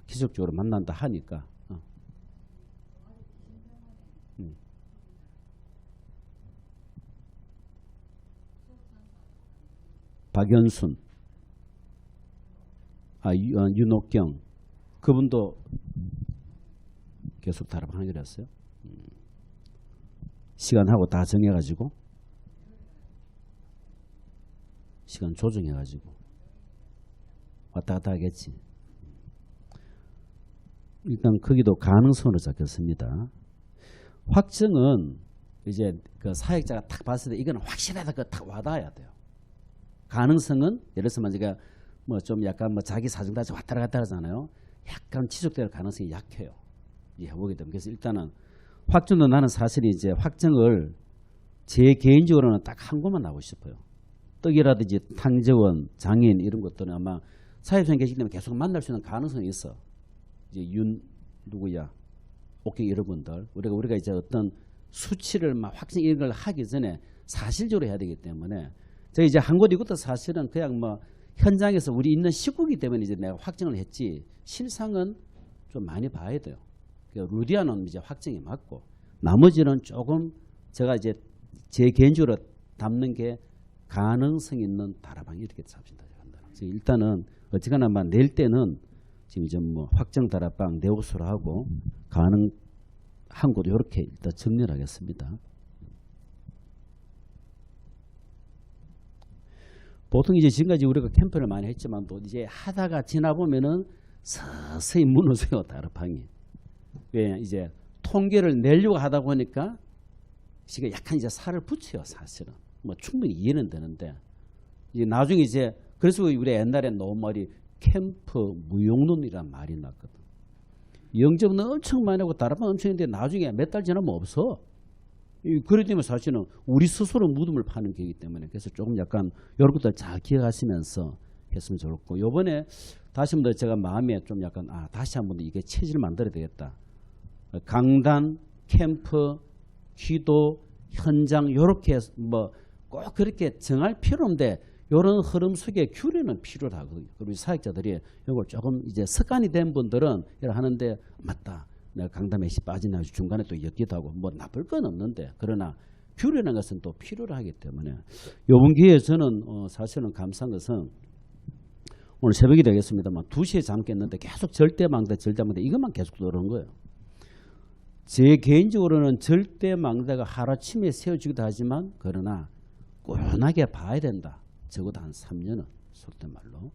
기적적으로 만난다 하니까 박연순 윤옥경 그분도 계속 다락방하기로 했어요. 시간하고 다 정해가지고 시간 조정해가지고 왔다 갔다 하겠지. 일단 거기도 가능성으로 잡겠습니다. 확정은 이제 그 사역자가 딱 봤을 때 이거는 확실하다 그 딱 와닿아야 돼요. 가능성은 예를 들어서 제가 뭐 좀 약간 뭐 자기 사정 따져 왔다 갔다 하잖아요. 약간 지속될 가능성이 약해요. 이 해보게 되면 그래서 일단은 확정도 나는 사실 이제 확정을 제 개인적으로는 딱 한 곳만 하고 싶어요. 떡이라든지 탕재원, 장애인 이런 것들은 아마 사회성 계시기 때문에 계속 만날 수 있는 가능성이 있어. 이제 누구야, 옥경 이런 분들 우리가 이제 어떤 수치를 막 확정 이런 걸 하기 전에 사실적으로 해야 되기 때문에 제가 이제 한 곳 이것도 사실은 그냥 뭐 현장에서 우리 있는 시국이기 때문에 이제 내가 확정을 했지 실상은 좀 많이 봐야 돼요. 루디아는 이제 확정이 맞고 나머지는 조금 제가 이제 제 개인적으로 담는 게 가능성 있는 다락방 이렇게 잡신다. 일단은 어쨌거나 낼 때는 지금 이제 뭐 확정 다락방 네 곳으로 하고 가능한 곳 이렇게 일단 정리를 하겠습니다. 보통 이제 지금까지 우리가 캠프를 많이 했지만 또 이제 하다가 지나 보면은 서서히 무너져요 다락방이. 왜 이제 통계를 내려고 하다 보니까 시가 약간 이제 살을 붙여요 사실은. 뭐 충분히 이해는 되는데 이제 나중에 이제 그래서 우리 옛날에 노말이 캠프 무용론이란 말이 났거든. 영접은 엄청 많이 하고 다락방 엄청 했는데 나중에 몇 달 지나면 없어. 그렇기 때문에 사실은 우리 스스로 무덤을 파는 거기 때문에 그래서 조금 약간 이런 것들 잘 기억하시면서 했으면 좋겠고 요번에 다시 한번 제가 마음에 좀 약간 다시 한번 이게 체질을 만들어야 되겠다. 강단, 캠프, 기도, 현장 이렇게 뭐 꼭 그렇게 정할 필요 없는데 이런 흐름 속에 규례는 필요하거든요. 그리고 사역자들이 이걸 조금 이제 습관이 된 분들은 이걸 하는데 맞다. 내가 강담에시 빠지나 중간에 또 엮기도 하고 뭐 나쁠 건 없는데 그러나 뷰라는 것은 또 필요로 하기 때문에 이번 기회에 저는 사실은 감사한 것은 오늘 새벽이 되겠습니다만 2시에 잠 깼는데 계속 절대망대 이것만 계속 들어오는 거예요. 제 개인적으로는 절대망대가 하루아침에 세워지기도 하지만 그러나 꾸준하게 봐야 된다. 적어도 한 3년은 속된 말로.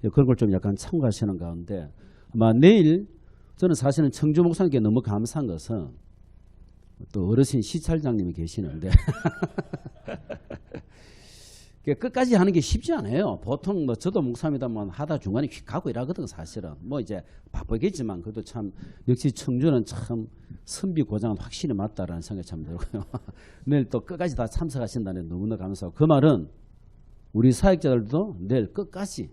그런 걸 좀 약간 참고하시는 가운데 아마 내일 저는 사실은 청주 목사님께 너무 감사한 것은 또 어르신 시찰장님이 계시는데 끝까지 하는 게 쉽지 않아요. 보통 뭐 저도 목사입니다만 하다 중간에 휙 가고 이러거든 사실은. 뭐 이제 바쁘겠지만 그래도 참 역시 청주는 참 선비 고장은 확실히 맞다라는 생각이 참 들고요. 내일 또 끝까지 다 참석하신다는 너무나 감사하고 그 말은 우리 사역자들도 내일 끝까지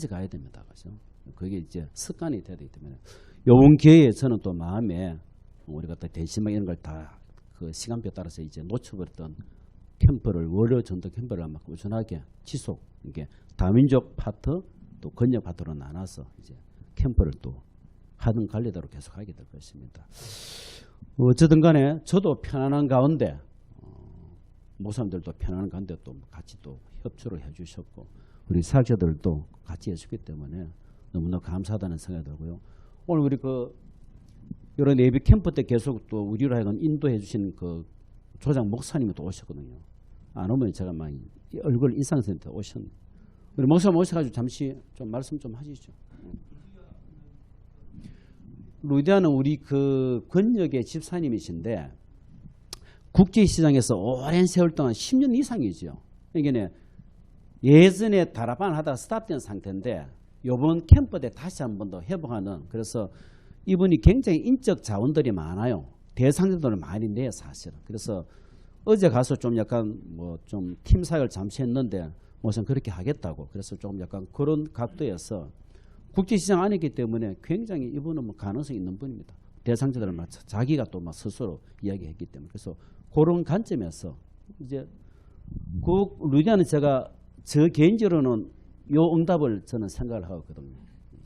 가야 됩니다. 그죠? 그게 이제 습관이 돼야 되기 때문에 이번 기회에 저는 또 마음에 우리가 또 대신막 이런 걸 다 그 시간표에 따라서 이제 놓쳐버렸던 캠프를 월요 전도 캠프를 아마 꾸준하게 지속 이게 다민족 파트 또 건역 파트로 나눠서 이제 캠프를 또 하던 관리대로 계속하게 될 것입니다. 어쨌든 간에 저도 편안한 가운데 목사님들도 편안한 가운데 또 같이 또 협조를 해주셨고 우리 사역자들도 같이 해주기 때문에 너무나 감사하다는 생각이 들고요. 오늘 우리 이런 예비 캠프 때 계속 또 우리로 하여금 인도해 주신 그 조장 목사님이 또 오셨거든요. 안 오면 제가 막 얼굴 인상센터 오셨는데 우리 목사님 오셔가지고 잠시 좀 말씀 좀 하시죠. 루디아는 우리 그 권역의 집사님이신데 국제시장에서 오랜 세월 동안 10년 이상이죠. 이게 예전에 다락방 하다가 스탑된 상태인데 이번 캠프 때 다시 한 번 더 회복하는 그래서 이분이 굉장히 인적 자원들이 많아요. 대상자들을 많이 내요 사실은. 그래서 어제 가서 좀 약간 뭐 좀 팀 사역을 잠시 했는데 우선 그렇게 하겠다고 그래서 좀 약간 그런 각도에서 국제시장 안이기 때문에 굉장히 이분은 뭐 가능성이 있는 분입니다. 대상자들을 자기가 또 막 스스로 이야기했기 때문에 그래서 그런 관점에서 이제 그 루디아는 제가 저 개인적으로는 요 응답을 저는 생각을 하거든요.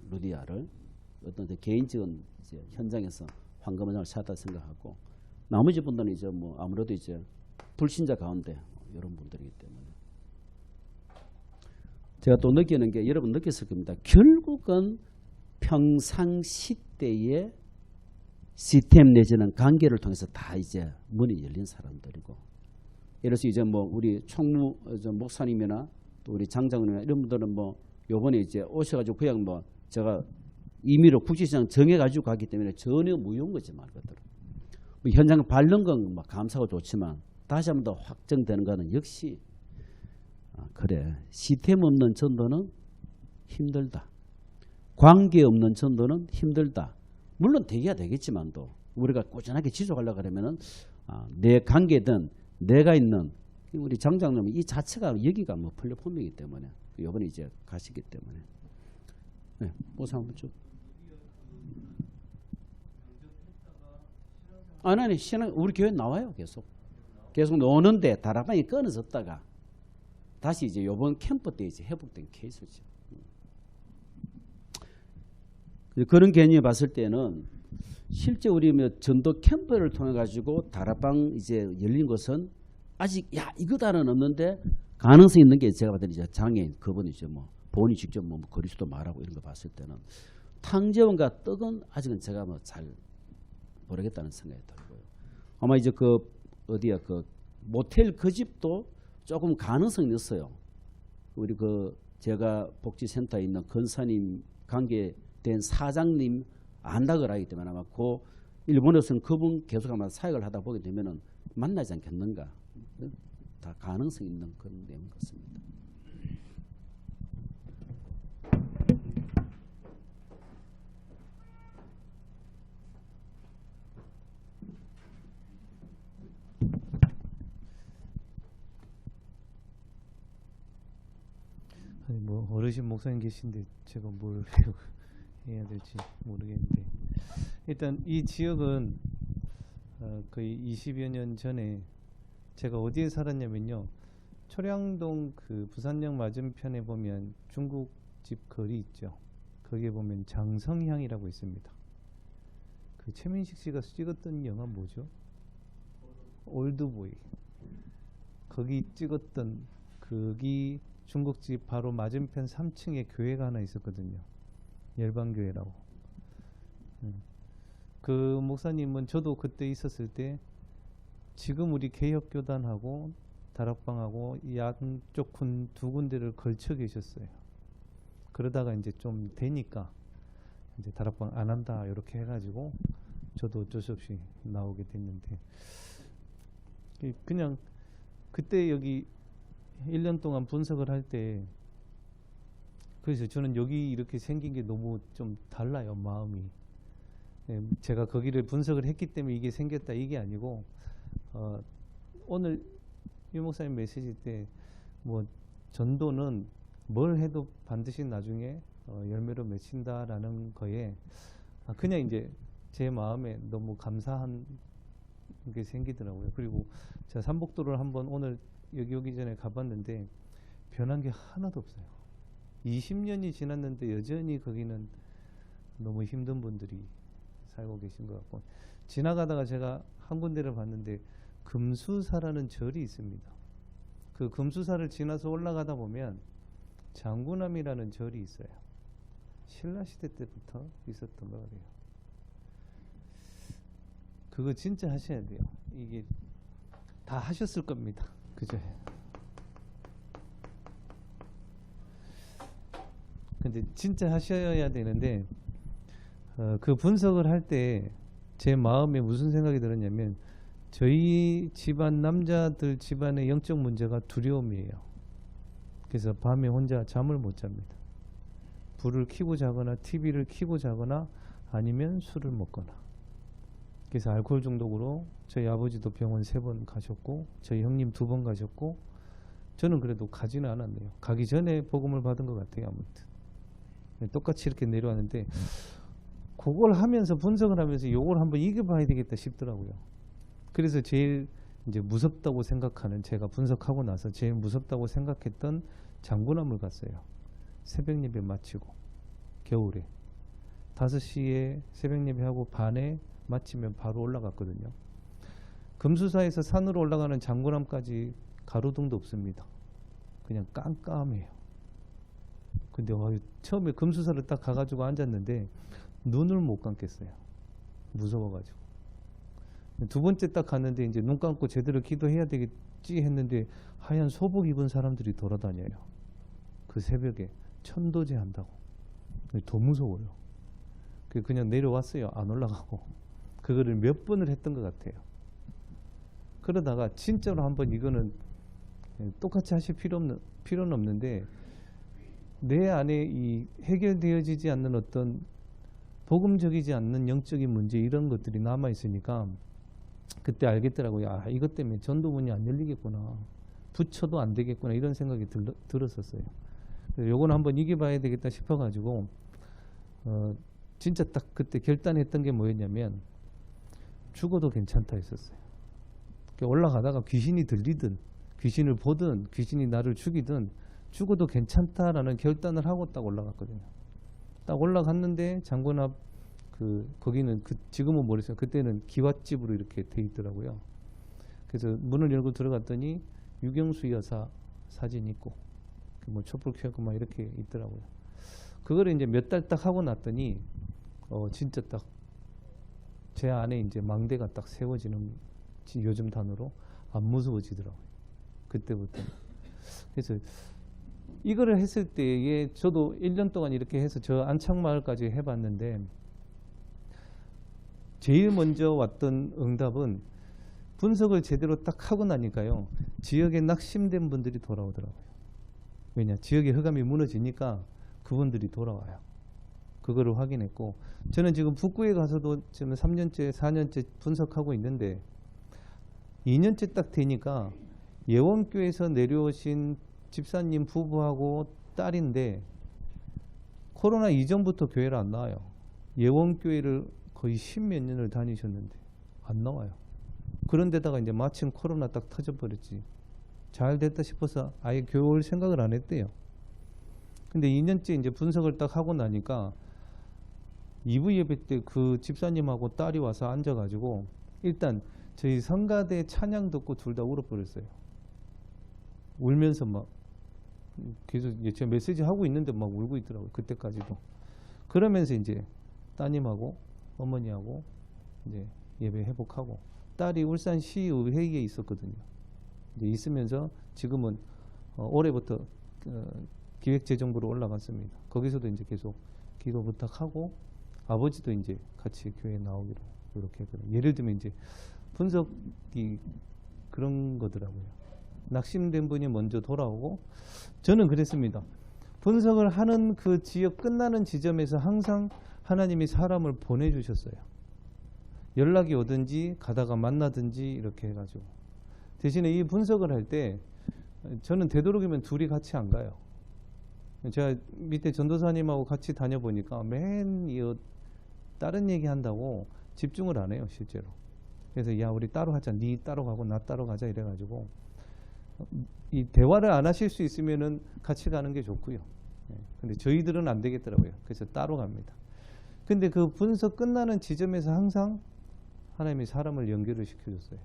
루디아를 어떤 개인적인 이제 현장에서 황금원장을 찾았다 생각하고 나머지 분들은 이제 뭐 아무래도 이제 불신자 가운데 이런 분들이기 때문에 제가 또 느끼는 게 여러분 느꼈을 겁니다. 결국은 평상시 때의 시스템 내지는 관계를 통해서 다 이제 문이 열린 사람들이고 예를 들어서 이제 뭐 우리 총무 목사님이나 또 우리 장장님이나 이런 분들은 뭐 요번에 이제 오셔가지고 그냥 뭐 제가 임의로 국제시장 정해가지고 가기 때문에 전혀 무효인 거지 말 그대로. 뭐 현장 밟는 건 뭐 감사하고 좋지만 다시 한 번 더 확정되는 거는 역시 그래 시스템 없는 전도는 힘들다. 관계 없는 전도는 힘들다. 물론 되기야 되겠지만도 우리가 꾸준하게 지속하려고 그러면은 내 관계든 내가 있는 우리 장장님은 이 자체가 여기가 뭐 플랫폼이기 때문에 이번에 이제 가시기 때문에 네, 보사 한번 쭉. 아니 신앙 우리 교회 나와요 계속 노는데 다락방이 끊어졌다가 다시 이제 이번 캠프 때 이제 회복된 케이스죠. 그런 개념을 봤을 때는 실제 우리 전도 캠프를 통해 가지고 다락방 이제 열린 것은 아직 이거다는 없는데 가능성 있는 게 제가 봤을 때 이제 장애인 그분이죠 뭐 본인이 직접 뭐 거리수도 말하고 이런 거 봤을 때는 탕재원과 떡은 아직은 제가 뭐 잘 모르겠다는 생각이 들고요. 아마 이제 그 모텔 그 집도 조금 가능성이 있어요. 우리 제가 복지센터에 있는 건사님 관계된 사장님 안다고 하기 때문에 아마 일본에서는 그분 계속 아마 사역을 하다 보게 되면은 만나지 않겠는가. 다 가능성이 있는 그런 내용 같습니다. 아니 뭐 어르신 목사님 계신데 제가 뭘 해야 될지 모르겠는데 일단 이 지역은 거의 20여 년 전에 제가 어디에 살았냐면요 초량동 그 부산역 맞은편에 보면 중국집 거리 있죠. 거기에 보면 장성향이라고 있습니다. 그 최민식 씨가 찍었던 영화 뭐죠? 올드보이. 거기 찍었던 거기 중국집 바로 맞은편 3층에 교회가 하나 있었거든요. 열방교회라고. 그 목사님은 저도 그때 있었을 때 지금 우리 개혁교단하고 다락방하고 양쪽 두 군데를 걸쳐 계셨어요. 그러다가 이제 좀 되니까 이제 다락방 안 한다 이렇게 해가지고 저도 어쩔 수 없이 나오게 됐는데, 그냥 그때 여기 1년 동안 분석을 할 때, 그래서 저는 여기 이렇게 생긴 게 너무 좀 달라요, 마음이. 제가 거기를 분석을 했기 때문에 이게 생겼다 이게 아니고, 오늘 유 목사님 메시지 때 뭐 전도는 뭘 해도 반드시 나중에 열매로 맺힌다라는 거에 그냥 이제 제 마음에 너무 감사한 게 생기더라고요. 그리고 제가 삼복도를 한번 오늘 여기 오기 전에 가봤는데 변한 게 하나도 없어요. 20년이 지났는데 여전히 거기는 너무 힘든 분들이 살고 계신 것 같고, 지나가다가 제가 한 군데를 봤는데 금수사라는 절이 있습니다. 그 금수사를 지나서 올라가다 보면 장구남이라는 절이 있어요. 신라시대 때부터 있었던 거 같아요. 그거 진짜 하셔야 돼요. 이게 다 하셨을 겁니다. 그죠? 근데 진짜 하셔야 되는데, 그 분석을 할 때 제 마음에 무슨 생각이 들었냐면, 저희 집안 남자들 집안의 영적 문제가 두려움이에요. 그래서 밤에 혼자 잠을 못 잡니다. 불을 켜고 자거나 TV를 켜고 자거나 아니면 술을 먹거나. 그래서 알코올 중독으로 저희 아버지도 병원 3번 가셨고 저희 형님 2번 가셨고, 저는 그래도 가지는 않았네요. 가기 전에 복음을 받은 것 같아요. 아무튼 똑같이 이렇게 내려왔는데, 그걸 하면서 분석을 하면서 이걸 한번 이겨봐야 되겠다 싶더라고요. 그래서 제일 이제 무섭다고 생각하는, 제가 분석하고 나서 제일 무섭다고 생각했던 장구남을 갔어요. 새벽 예배 마치고 겨울에 5시에 새벽 예배하고 반에 마치면 바로 올라갔거든요. 금수사에서 산으로 올라가는 장구남까지 가로등도 없습니다. 그냥 깜깜해요. 근데 처음에 금수사를 딱 가가지고 앉았는데 눈을 못 감겠어요. 무서워가지고. 2번째 딱 갔는데 이제 눈 감고 제대로 기도해야 되겠지 했는데 하얀 소복 입은 사람들이 돌아다녀요. 그 새벽에 천도제 한다고. 더 무서워요. 그냥 내려왔어요. 안 올라가고. 그거를 몇 번을 했던 것 같아요. 그러다가 진짜로 한번 이거는 똑같이 하실 필요는 없는데, 내 안에 이 해결되어지지 않는 어떤 복음적이지 않는 영적인 문제, 이런 것들이 남아 있으니까 그때 알겠더라고요. 아, 이것 때문에 전도문이 안 열리겠구나, 붙여도 안 되겠구나, 이런 생각이 들었었어요. 요거는 한번 이겨봐야 되겠다 싶어가지고 진짜 딱 그때 결단했던 게 뭐였냐면, 죽어도 괜찮다 했었어요. 올라가다가 귀신이 들리든 귀신을 보든 귀신이 나를 죽이든 죽어도 괜찮다라는 결단을 하고 딱 올라갔거든요. 딱 올라갔는데 장군 앞 거기는 지금은 모르겠어요. 그때는 기와집으로 이렇게 돼 있더라고요. 그래서 문을 열고 들어갔더니 유경수 여사 사진 있고 뭐 촛불 켜고 막 이렇게 있더라고요. 그거를 이제 몇 달 딱 하고 났더니 진짜 딱 제 안에 이제 망대가 딱 세워지는, 요즘 단어로 안 무서워지더라고요. 그때부터. 그래서 이거를 했을 때에 저도 1년 동안 이렇게 해서 저 안창마을까지 해봤는데, 제일 먼저 왔던 응답은 분석을 제대로 딱 하고 나니까요, 지역에 낙심된 분들이 돌아오더라고요. 왜냐, 지역의 흑암이 무너지니까 그분들이 돌아와요. 그거를 확인했고, 저는 지금 북구에 가서도 지금 3년째 4년째 분석하고 있는데 2년째 딱 되니까 예원교에서 내려오신 집사님 부부하고 딸인데 코로나 이전부터 교회를 안 나와요. 예원교회를 거의 10몇 년을 다니셨는데 안 나와요. 그런데다가 이제 마침 코로나 딱 터져버렸지. 잘 됐다 싶어서 아예 교회 올 생각을 안 했대요. 근데 2년째 이제 분석을 딱 하고 나니까 2부 예배 때 그 집사님하고 딸이 와서 앉아가지고 일단 저희 성가대 찬양 듣고 둘 다 울어버렸어요. 울면서 막 계속 이제 제가 메시지 하고 있는데 막 울고 있더라고요. 그때까지도. 그러면서 이제 따님하고 어머니하고 이제 예배 회복하고, 딸이 울산 시의회에 있었거든요. 이제 있으면서 지금은 올해부터 기획재정부로 올라갔습니다. 거기서도 이제 계속 기도 부탁하고, 아버지도 이제 같이 교회에 나오기로 이렇게 했거든요. 예를 들면 이제 분석이 그런 거더라고요. 낙심된 분이 먼저 돌아오고, 저는 그랬습니다. 분석을 하는 그 지역 끝나는 지점에서 항상 하나님이 사람을 보내주셨어요. 연락이 오든지 가다가 만나든지 이렇게 해가지고. 대신에 이 분석을 할 때 저는 되도록이면 둘이 같이 안 가요. 제가 밑에 전도사님하고 같이 다녀보니까 맨 다른 얘기 한다고 집중을 안 해요, 실제로. 그래서 야, 우리 따로 하자. 네 따로 가고 나 따로 가자 이래가지고 이 대화를 안 하실 수 있으면은 같이 가는 게 좋고요. 근데 저희들은 안 되겠더라고요. 그래서 따로 갑니다. 근데 그 분석 끝나는 지점에서 항상 하나님이 사람을 연결을 시켜줬어요.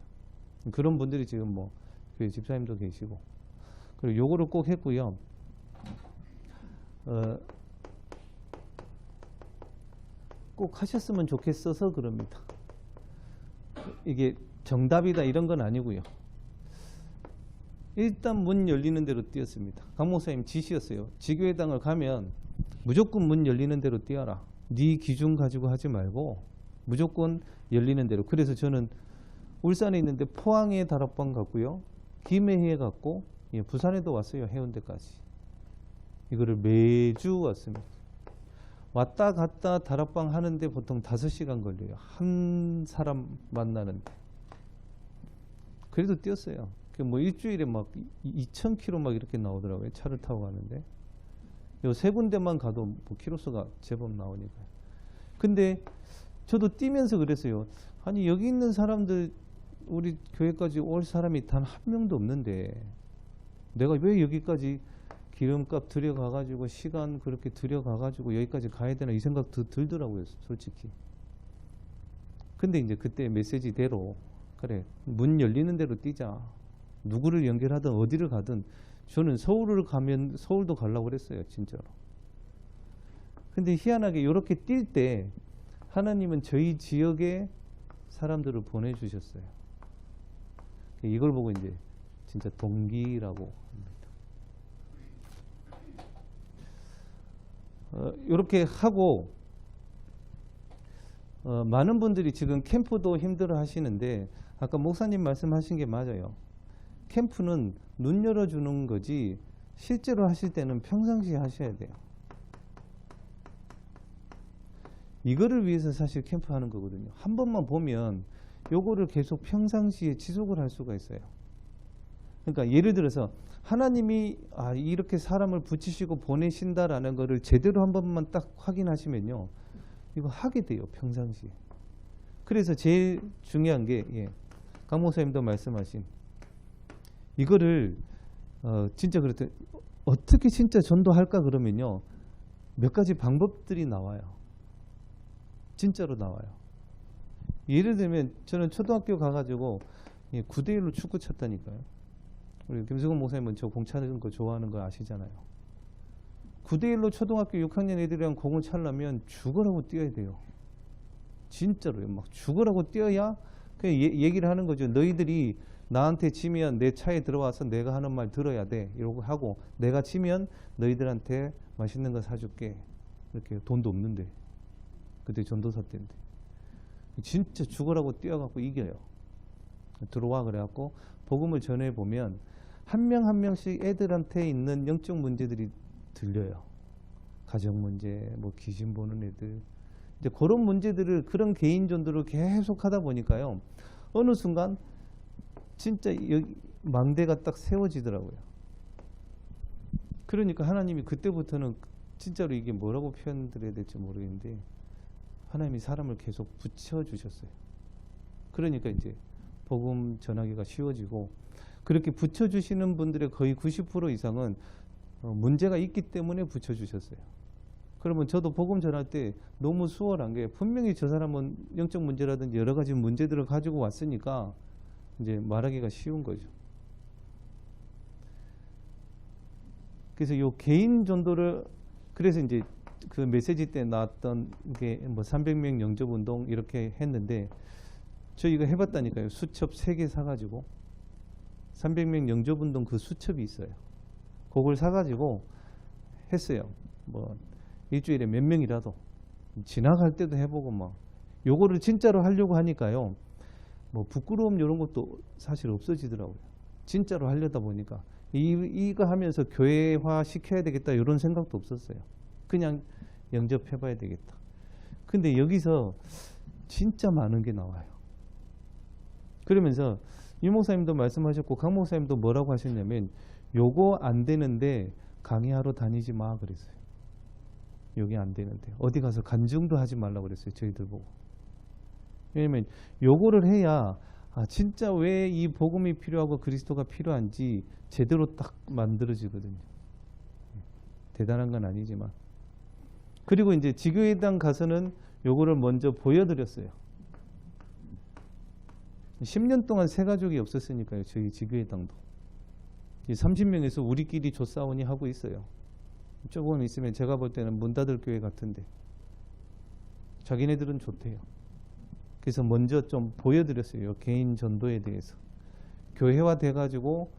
그런 분들이 지금 뭐 교회 집사님도 계시고, 그리고 요거를 꼭 했고요. 꼭 하셨으면 좋겠어서 그럽니다. 이게 정답이다 이런 건 아니고요. 일단 문 열리는 대로 뛰었습니다. 강 목사님 지시였어요. 지교회당을 가면 무조건 문 열리는 대로 뛰어라. 네 기준 가지고 하지 말고 무조건 열리는 대로. 그래서 저는 울산에 있는데 포항에 다락방 갔고요, 김해에 갔고, 부산에도 왔어요. 해운대까지. 이거를 매주 왔습니다. 왔다 갔다 다락방 하는데 보통 5시간 걸려요. 한 사람 만나는데. 그래도 뛰었어요. 뭐 일주일에 막 2,000km 막 이렇게 나오더라고요. 차를 타고 가는데. 요 3군데만 가도 뭐 키로수가 제법 나오니까요. 근데 저도 뛰면서 그랬어요. 아니 여기 있는 사람들 우리 교회까지 올 사람이 단 한 명도 없는데 내가 왜 여기까지 기름값 들여가가지고 시간 그렇게 들여가가지고 여기까지 가야 되나 이 생각 들더라고요, 솔직히. 근데 이제 그때 메시지대로 그래 문 열리는 대로 뛰자. 누구를 연결하든 어디를 가든 저는 서울을 가면 서울도 가려고 그랬어요, 진짜로. 근데 희한하게 이렇게 뛸 때 하나님은 저희 지역에 사람들을 보내주셨어요. 이걸 보고 이제 진짜 동기라고 합니다. 이렇게 하고 많은 분들이 지금 캠프도 힘들어 하시는데 아까 목사님 말씀하신 게 맞아요. 캠프는 눈 열어주는 거지 실제로 하실 때는 평상시에 하셔야 돼요. 이거를 위해서 사실 캠프 하는 거거든요. 한 번만 보면 요거를 계속 평상시에 지속을 할 수가 있어요. 그러니까 예를 들어서 하나님이 이렇게 사람을 붙이시고 보내신다라는 거를 제대로 한 번만 딱 확인하시면요, 이거 하게 돼요, 평상시에. 그래서 제일 중요한 게 강 목사님도 말씀하신 이거를 진짜 그렇대. 어떻게 진짜 전도할까 그러면요, 몇 가지 방법들이 나와요. 진짜로 나와요. 예를 들면 저는 초등학교 가가지고 9대1로 축구 쳤다니까요. 우리 김수근 목사님은 저 공 차는 거 좋아하는 거 아시잖아요. 9대1로 초등학교 6학년 애들이랑 공을 차려면 죽으라고 뛰어야 돼요. 진짜로요. 막 죽으라고 뛰어야 그냥 얘기를 하는 거죠. 너희들이 나한테 지면 내 차에 들어와서 내가 하는 말 들어야 돼. 이러고 하고, 내가 지면 너희들한테 맛있는 거 사줄게. 이렇게. 돈도 없는데. 그때 전도사 때인데. 진짜 죽으라고 뛰어갖고 이겨요. 들어와 그래갖고 복음을 전해보면 한 명 한 명씩 애들한테 있는 영적 문제들이 들려요. 가정 문제, 뭐 귀신 보는 애들. 이제 그런 문제들을, 그런 개인 전도를 계속 하다 보니까요, 어느 순간 진짜 여기 망대가 딱 세워지더라고요. 그러니까 하나님이 그때부터는 진짜로 이게 뭐라고 표현드려야 될지 모르겠는데 하나님이 사람을 계속 붙여주셨어요. 그러니까 이제 복음 전하기가 쉬워지고, 그렇게 붙여주시는 분들의 거의 90% 이상은 문제가 있기 때문에 붙여주셨어요. 그러면 저도 복음 전할 때 너무 수월한 게 분명히 저 사람은 영적 문제라든지 여러 가지 문제들을 가지고 왔으니까 이제 말하기가 쉬운 거죠. 그래서 요 개인 전도를 그래서 이제 그 메시지 때 나왔던 게 뭐 300명 영접 운동 이렇게 했는데 저희가 해봤다니까요. 수첩 3개 사가지고 300명 영접 운동 그 수첩이 있어요. 그걸 사가지고 했어요. 뭐 일주일에 몇 명이라도 지나갈 때도 해보고 막 요거를 진짜로 하려고 하니까요. 뭐 부끄러움 이런 것도 사실 없어지더라고요. 진짜로 하려다 보니까 이거 하면서 교회화 시켜야 되겠다 이런 생각도 없었어요. 그냥 영접해봐야 되겠다. 근데 여기서 진짜 많은 게 나와요. 그러면서 유 목사님도 말씀하셨고 강 목사님도 뭐라고 하셨냐면 요거 안 되는데 강의하러 다니지 마 그랬어요. 요게 안 되는데 어디 가서 간증도 하지 말라고 그랬어요. 저희들 보고. 왜냐면 요거를 해야 진짜 왜 이 복음이 필요하고 그리스도가 필요한지 제대로 딱 만들어지거든요. 대단한 건 아니지만. 그리고 이제 지교회당 가서는 요거를 먼저 보여드렸어요. 10년 동안 새 가족이 없었으니까요. 저희 지교회당도. 30명에서 우리끼리 조싸우니 하고 있어요. 조금 있으면 제가 볼 때는 문 닫을 교회 같은데 자기네들은 좋대요. 그래서 먼저 좀 보여드렸어요. 개인 전도에 대해서. 교회화 돼가지고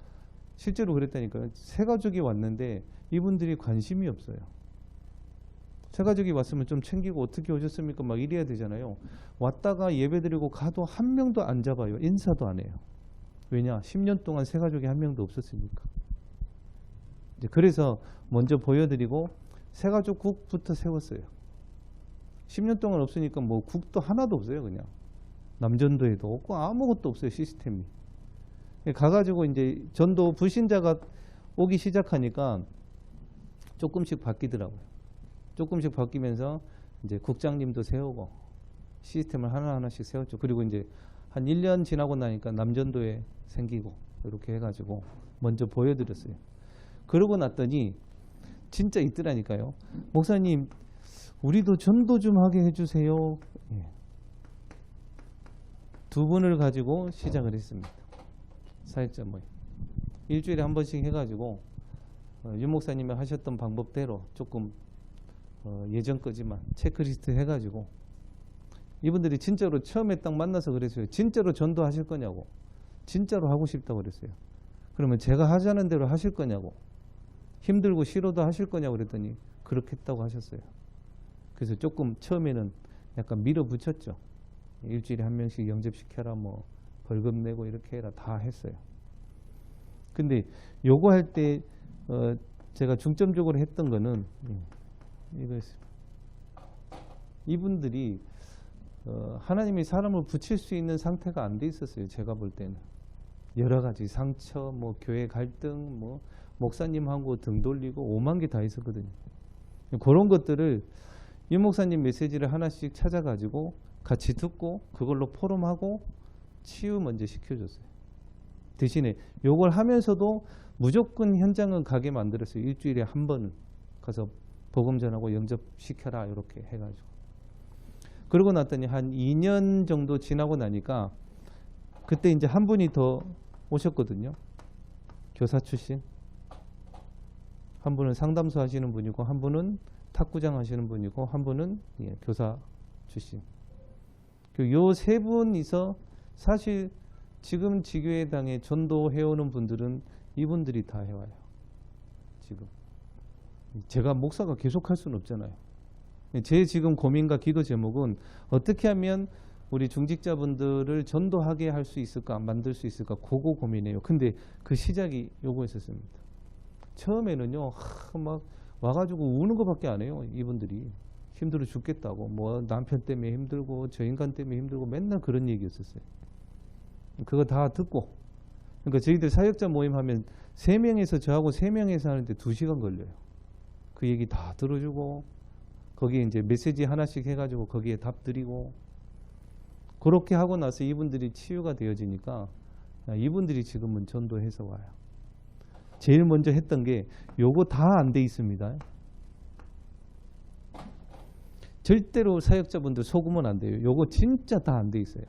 실제로 그랬다니까요. 새 가족이 왔는데 이분들이 관심이 없어요. 새 가족이 왔으면 좀 챙기고 어떻게 오셨습니까? 막 이래야 되잖아요. 왔다가 예배드리고 가도 한 명도 안 잡아요. 인사도 안 해요. 왜냐? 10년 동안 새 가족이 한 명도 없었으니까. 이제 그래서 먼저 보여드리고 새 가족 국부터 세웠어요. 10년 동안 없으니까 뭐 국도 하나도 없어요. 그냥 남전도에도 없고 아무것도 없어요. 시스템이. 가가지고 이제 전도 불신자가 오기 시작하니까 조금씩 바뀌더라고요. 조금씩 바뀌면서 이제 국장님도 세우고 시스템을 하나하나씩 세웠죠. 그리고 이제 한 1년 지나고 나니까 남전도에 생기고 이렇게 해가지고 먼저 보여드렸어요. 그러고 났더니 진짜 있더라니까요. 목사님 우리도 전도 좀 하게 해주세요. 두 분을 가지고 시작을 했습니다. 사역자 모임. 일주일에 한 번씩 해가지고 유 목사님이 하셨던 방법대로 조금 예전 거지만 체크리스트 해가지고 이분들이 진짜로 처음에 딱 만나서 그랬어요. 진짜로 전도하실 거냐고. 진짜로 하고 싶다고 그랬어요. 그러면 제가 하자는 대로 하실 거냐고. 힘들고 싫어도 하실 거냐고 그랬더니 그렇게 했다고 하셨어요. 그래서 조금 처음에는 약간 밀어붙였죠. 일주일에 한 명씩 영접시켜라 뭐 벌금 내고 이렇게 해라 다 했어요. 근데 요거 할 때 제가 중점적으로 했던 거는 이거였습니다. 이분들이 하나님이 사람을 붙일 수 있는 상태가 안 돼 있었어요. 제가 볼 때는 여러 가지 상처, 뭐 교회 갈등, 뭐 목사님하고 등 돌리고 5만 개 다 있었거든요. 그런 것들을 유 목사님 메시지를 하나씩 찾아가지고 같이 듣고 그걸로 포럼하고 치유 먼저 시켜줬어요. 대신에 요걸 하면서도 무조건 현장은 가게 만들었어요. 일주일에 한 번 가서 복음 전하고 영접시켜라 이렇게 해가지고. 그러고 났더니 한 2년 정도 지나고 나니까 그때 이제 한 분이 더 오셨거든요. 교사 출신. 한 분은 상담소 하시는 분이고 한 분은 탁구장 하시는 분이고 한 분은 교사 출신. 요 세 분이서 사실 지금 지교회당에 전도해오는 분들은 이분들이 다 해와요. 지금. 제가 목사가 계속 할 수는 없잖아요. 제 지금 고민과 기도 제목은 어떻게 하면 우리 중직자분들을 전도하게 할 수 있을까, 만들 수 있을까, 그거 고민해요. 근데 그 시작이 요거였었습니다. 처음에는요, 막 와가지고 우는 것밖에 안 해요. 이분들이. 힘들어 죽겠다고. 뭐 남편 때문에 힘들고, 저 인간 때문에 힘들고, 맨날 그런 얘기였었어요. 그거 다 듣고. 그러니까 저희들 사역자 모임 하면 3명에서 저하고 3명에서 하는데 2시간 걸려요. 그 얘기 다 들어주고, 거기에 이제 메시지 하나씩 해가지고 거기에 답 드리고, 그렇게 하고 나서 이분들이 치유가 되어지니까 이분들이 지금은 전도해서 와요. 제일 먼저 했던 게 요거 다 안 돼 있습니다. 절대로 사역자분들 속으면 안 돼요. 요거 진짜 다 안 돼 있어요.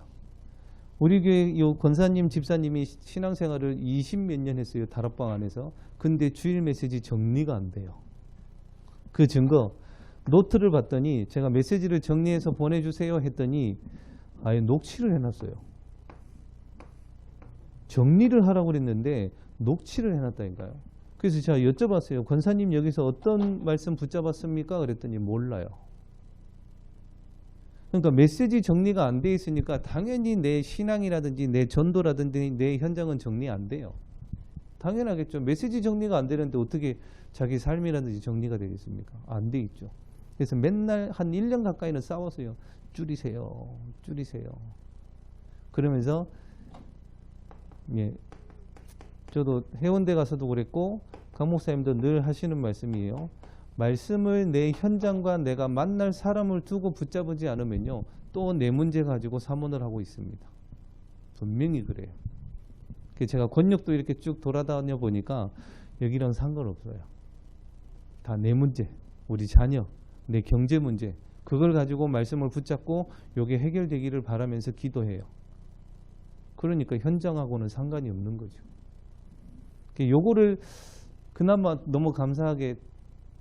우리 교회 요 권사님 집사님이 신앙생활을 20몇 년 했어요. 다락방 안에서. 근데 주일 메시지 정리가 안 돼요. 그 증거 노트를 봤더니 제가 메시지를 정리해서 보내주세요 했더니 아예 녹취를 해놨어요. 정리를 하라고 그랬는데 녹취를 해놨다니까요. 그래서 제가 여쭤봤어요. 권사님 여기서 어떤 말씀 붙잡았습니까? 그랬더니 몰라요. 그러니까 메시지 정리가 안 돼 있으니까 당연히 내 신앙이라든지 내 전도라든지 내 현장은 정리 안 돼요. 당연하겠죠. 메시지 정리가 안 되는데 어떻게 자기 삶이라든지 정리가 되겠습니까? 안 돼 있죠. 그래서 맨날 한 1년 가까이는 싸웠어요. 줄이세요. 줄이세요. 그러면서 예, 저도 해운대 가서도 그랬고 강 목사님도 늘 하시는 말씀이에요. 말씀을 내 현장과 내가 만날 사람을 두고 붙잡지 않으면요. 또 내 문제 가지고 사문을 하고 있습니다. 분명히 그래요. 제가 권역도 이렇게 쭉 돌아다녀 보니까 여기랑 상관없어요. 다 내 문제, 우리 자녀, 내 경제 문제 그걸 가지고 말씀을 붙잡고 이게 해결되기를 바라면서 기도해요. 그러니까 현장하고는 상관이 없는 거죠. 요거를 그나마 너무 감사하게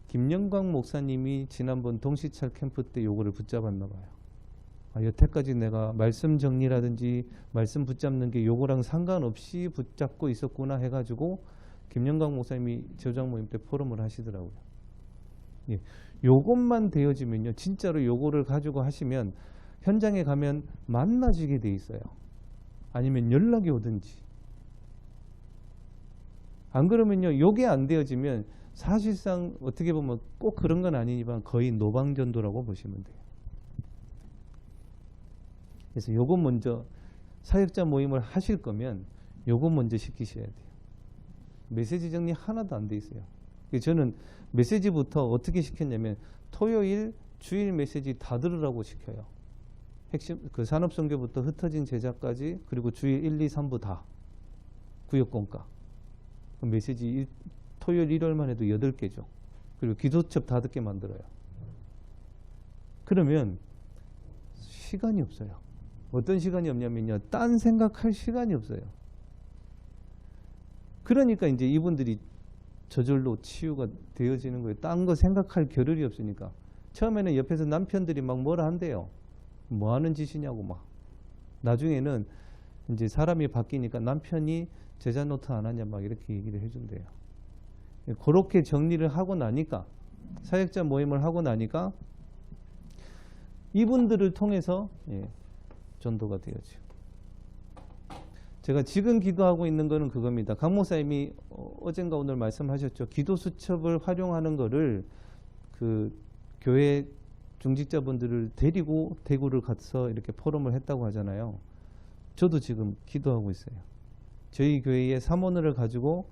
김영광 목사님이 지난번 동시찰 캠프 때 요거를 붙잡았나 봐요. 여태까지 내가 말씀 정리라든지 말씀 붙잡는 게 요거랑 상관없이 붙잡고 있었구나 해가지고 김영광 목사님이 저장 모임 때 포럼을 하시더라고요. 예, 요것만 되어지면요. 진짜로 요거를 가지고 하시면 현장에 가면 만나지게 돼 있어요. 아니면 연락이 오든지. 안 그러면요. 요게 안 되어지면 사실상 어떻게 보면 꼭 그런 건 아니지만 거의 노방전도라고 보시면 돼요. 그래서 요거 먼저 사역자 모임을 하실 거면 요거 먼저 시키셔야 돼요. 메시지 정리 하나도 안 돼 있어요. 저는 메시지부터 어떻게 시켰냐면 토요일 주일 메시지 다 들으라고 시켜요. 핵심 그 산업선교부터 흩어진 제자까지 그리고 주일 1, 2, 3부 다 구역공과 메시지 토요일 1월만 해도 8개죠. 그리고 기도첩 다 듣게 만들어요. 그러면 시간이 없어요. 어떤 시간이 없냐면요. 딴 생각할 시간이 없어요. 그러니까 이제 이분들이 저절로 치유가 되어지는 거예요. 딴 거 생각할 겨를이 없으니까. 처음에는 옆에서 남편들이 막 뭐라 한대요. 뭐 하는 짓이냐고 막. 나중에는 이제 사람이 바뀌니까 남편이 제자 노트 안 하냐 막 이렇게 얘기를 해준대요. 그렇게 정리를 하고 나니까 사역자 모임을 하고 나니까 이분들을 통해서 전도가 되어지요. 제가 지금 기도하고 있는 거는 그겁니다. 강 목사님이 어젠가 오늘 말씀하셨죠. 기도 수첩을 활용하는 거를 그 교회 중직자분들을 데리고 대구를 가서 이렇게 포럼을 했다고 하잖아요. 저도 지금 기도하고 있어요. 저희 교회의 사모를 가지고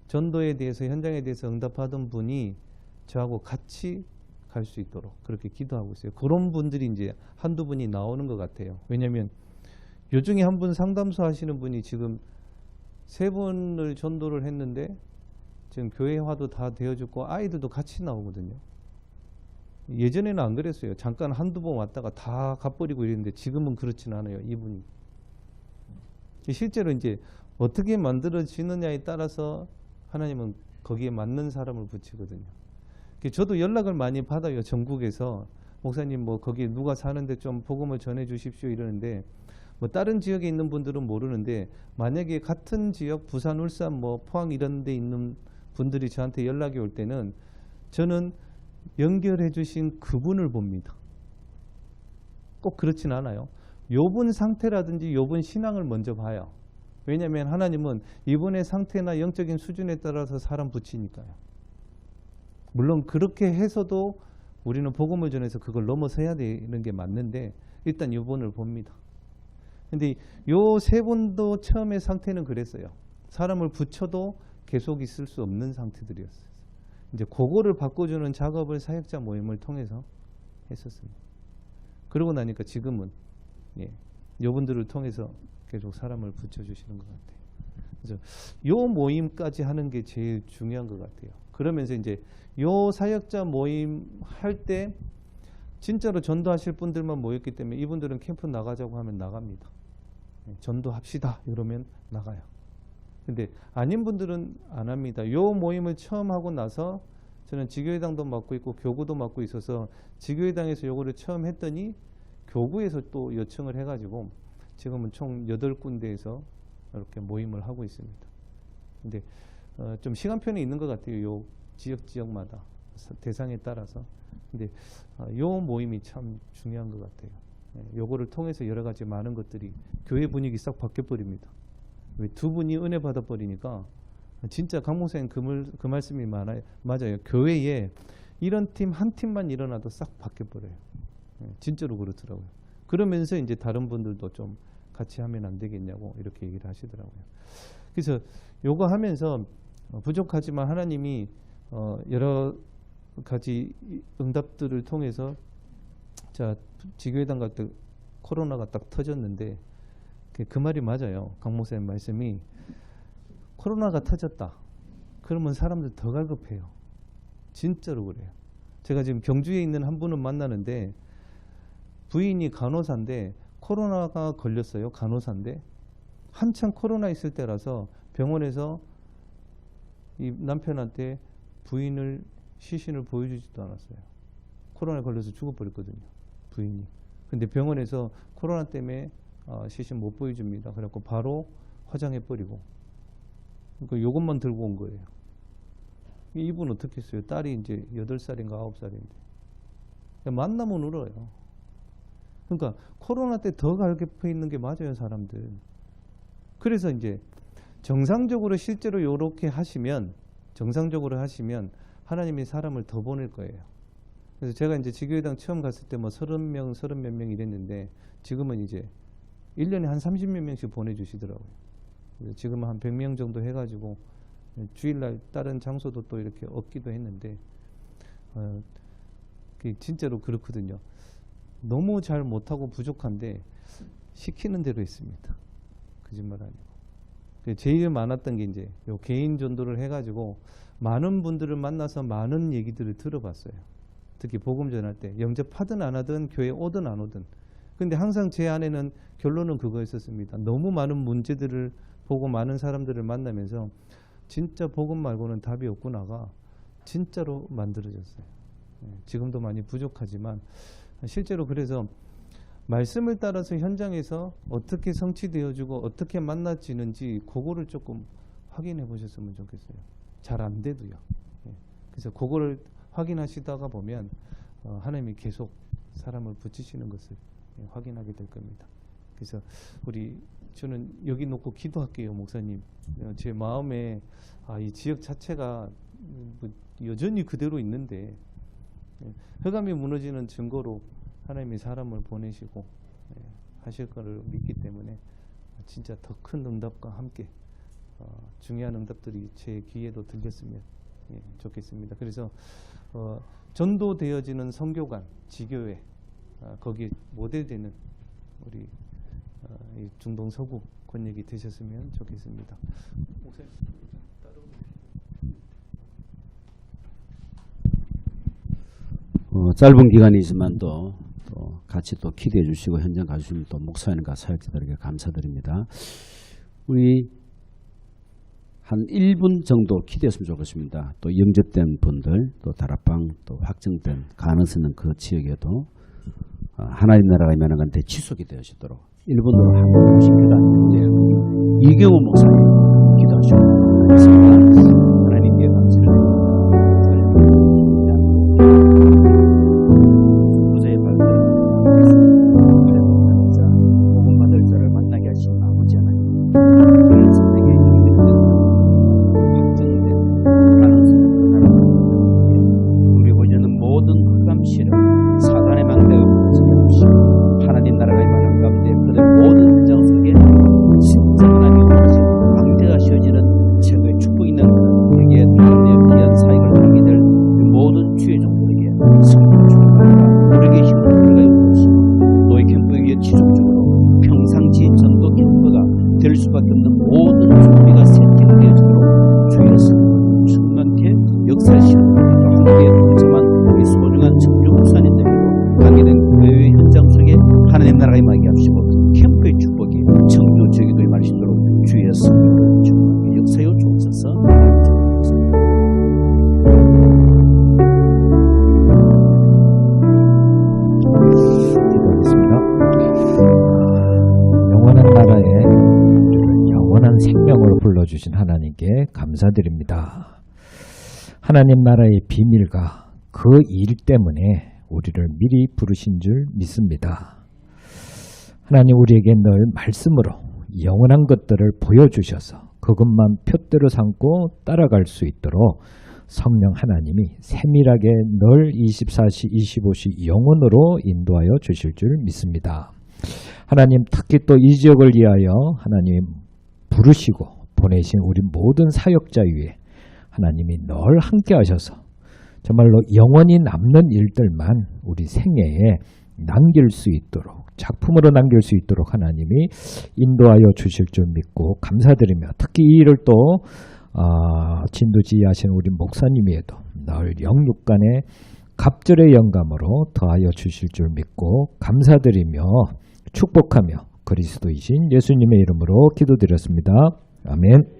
전도에 대해서 현장에 대해서 응답하던 분이 저하고 같이 갈 수 있도록 그렇게 기도하고 있어요. 그런 분들이 이제 한두 분이 나오는 것 같아요. 왜냐하면 요 중에 한 분 상담소 하시는 분이 지금 3분을 전도를 했는데 지금 교회화도 다 되어졌고 아이들도 같이 나오거든요. 예전에는 안 그랬어요. 잠깐 한두 번 왔다가 다 가버리고 이랬는데 지금은 그렇지는 않아요. 이분이. 실제로 이제 어떻게 만들어지느냐에 따라서 하나님은 거기에 맞는 사람을 붙이거든요. 저도 연락을 많이 받아요. 전국에서. 목사님 뭐 거기 누가 사는데 좀 복음을 전해 주십시오 이러는데 뭐 다른 지역에 있는 분들은 모르는데 만약에 같은 지역 부산, 울산, 뭐 포항 이런 데 있는 분들이 저한테 연락이 올 때는 저는 연결해 주신 그분을 봅니다. 꼭 그렇진 않아요. 요분 상태라든지 요분 신앙을 먼저 봐요. 왜냐하면 하나님은 이분의 상태나 영적인 수준에 따라서 사람 붙이니까요. 물론 그렇게 해서도 우리는 복음을 전해서 그걸 넘어서야 되는 게 맞는데 일단 요분을 봅니다. 근데 요 3분도 처음에 상태는 그랬어요. 사람을 붙여도 계속 있을 수 없는 상태들이었어요. 이제 그거를 바꿔주는 작업을 사역자 모임을 통해서 했었습니다. 그러고 나니까 지금은 요분들을 통해서 계속 사람을 붙여주시는 것 같아요. 그래서 요 모임까지 하는 게 제일 중요한 것 같아요. 그러면서 이제 요 사역자 모임 할 때 진짜로 전도하실 분들만 모였기 때문에 이분들은 캠프 나가자고 하면 나갑니다. 전도합시다 이러면 나가요. 근데 아닌 분들은 안 합니다. 요 모임을 처음 하고 나서 저는 지교회당도 맡고 있고 교구도 맡고 있어서 지교회당에서 요거를 처음 했더니 교구에서 또 요청을 해가지고 지금은 총 8군데에서 이렇게 모임을 하고 있습니다. 근데 좀 시간표는 있는 것 같아요. 요 지역마다 대상에 따라서. 근데 요 모임이 참 중요한 것 같아요. 요거를 통해서 여러 가지 많은 것들이 교회 분위기 싹 바뀌어 버립니다. 왜 두 분이 은혜 받아 버리니까 진짜 강 목사님 그 말씀이 맞아요. 교회에 이런 팀 한 팀만 일어나도 싹 바뀌어 버려요. 진짜로 그렇더라고요. 그러면서 이제 다른 분들도 좀 같이 하면 안 되겠냐고 이렇게 얘기를 하시더라고요. 그래서 요거 하면서 부족하지만 하나님이 여러 가지 응답들을 통해서 자 지교회당 갈 때 코로나가 딱 터졌는데 그 말이 맞아요. 강 목사님 말씀이 코로나가 터졌다. 그러면 사람들 더 갈급해요. 진짜로 그래요. 제가 지금 경주에 있는 한 분은 만나는데 부인이 간호사인데 코로나가 걸렸어요. 간호사인데 한참 코로나 있을 때라서 병원에서 이 남편한테 부인을 시신을 보여주지도 않았어요. 코로나에 걸려서 죽어버렸거든요. 부인이. 근데 병원에서 코로나 때문에 시신 못 보여줍니다. 그래갖고 바로 화장해버리고 그러니까 요것만 들고 온 거예요. 이분 어떻게 했어요? 딸이 이제 8살인가 9살인데 만나면 울어요. 그러니까 코로나 때 더 갈급해 있는 게 맞아요. 사람들. 그래서 이제 정상적으로 실제로 요렇게 하시면 정상적으로 하시면 하나님이 사람을 더 보낼 거예요. 그래서 제가 이제 지교회당 처음 갔을 때 뭐 30명, 30몇 명 이랬는데 지금은 이제 1년에 한 30몇 명씩 보내주시더라고요. 지금은 한 100명 정도 해가지고 주일날 다른 장소도 또 이렇게 얻기도 했는데 진짜로 그렇거든요. 너무 잘 못하고 부족한데 시키는 대로 했습니다. 거짓말 아니고. 제일 많았던 게 이제 요 개인 전도를 해가지고 많은 분들을 만나서 많은 얘기들을 들어봤어요. 특히 복음 전할 때 영접하든 안 하든 교회 오든 안 오든. 근데 항상 제 안에는 결론은 그거였었습니다. 너무 많은 문제들을 보고 많은 사람들을 만나면서 진짜 복음 말고는 답이 없구나가 진짜로 만들어졌어요. 지금도 많이 부족하지만 실제로 그래서 말씀을 따라서 현장에서 어떻게 성취되어지고 어떻게 만나지는지 그거를 조금 확인해 보셨으면 좋겠어요. 잘 안 돼도요. 그래서 그거를 확인하시다가 보면 하나님이 계속 사람을 붙이시는 것을 확인하게 될 겁니다. 그래서 저는 여기 놓고 기도할게요, 목사님. 제 마음에 이 지역 자체가 여전히 그대로 있는데 흑암이 무너지는 증거로 하나님이 사람을 보내시고 하실 거를 믿기 때문에 진짜 더 큰 응답과 함께 중요한 응답들이 제 귀에도 들렸으면 좋겠습니다. 그래서 전도되어지는 선교관, 지교회 거기에 모델되는 우리 이 중동 서구 권역이 되셨으면 좋겠습니다. 목사님, 짧은 기간이지만 또 같이 또 기대해 주시고 현장 가주신 또 목사님과 사역자들에게 감사드립니다. 우리 한 1분 정도 기대했으면 좋겠습니다. 또 영접된 분들, 또 다락방 또 확정된 가능성 있는 그 지역에도 하나님 나라가 임하는 건데 지속이 되어지도록 1분으로 한 분씩 기도하는데 이경호 목사님 기도하시고 하겠습니다. 하나님께 감사드립니다. 구제의 발걸음 복음 받을 자를 만나게 하신 아버지 하나님, 이런 선택에 확정된 가능성을 우리 보여주는 모든 흑암시를 사단의 망대에 무너지게 하시고 하나님 나라가 임하는 가운데 그들 모든 현장 속에 진짜 하나님의 왕제가 씌워지는 최고의 축복이 있는 하나님께 감사드립니다. 하나님 나라의 비밀과 그 일 때문에 우리를 미리 부르신 줄 믿습니다. 하나님 우리에게 늘 말씀으로 영원한 것들을 보여주셔서 그것만 표대로 삼고 따라갈 수 있도록 성령 하나님이 세밀하게 늘 24시 25시 영원으로 인도하여 주실 줄 믿습니다. 하나님 특히 또 이 지역을 위하여 하나님이 부르시고 보내신 우리 모든 사역자 위에 하나님이 늘 함께 하셔서 정말로 영원히 남는 일들만 우리 생애에 남길 수 있도록 작품으로 남길 수 있도록 하나님이 인도하여 주실 줄 믿고 감사드리며 특히 이 일을 또 진두지휘하신 우리 목사님에도 늘 영육간의 갑절의 영감으로 더하여 주실 줄 믿고 감사드리며 축복하며 그리스도이신 예수님의 이름으로 기도드렸습니다. 아멘.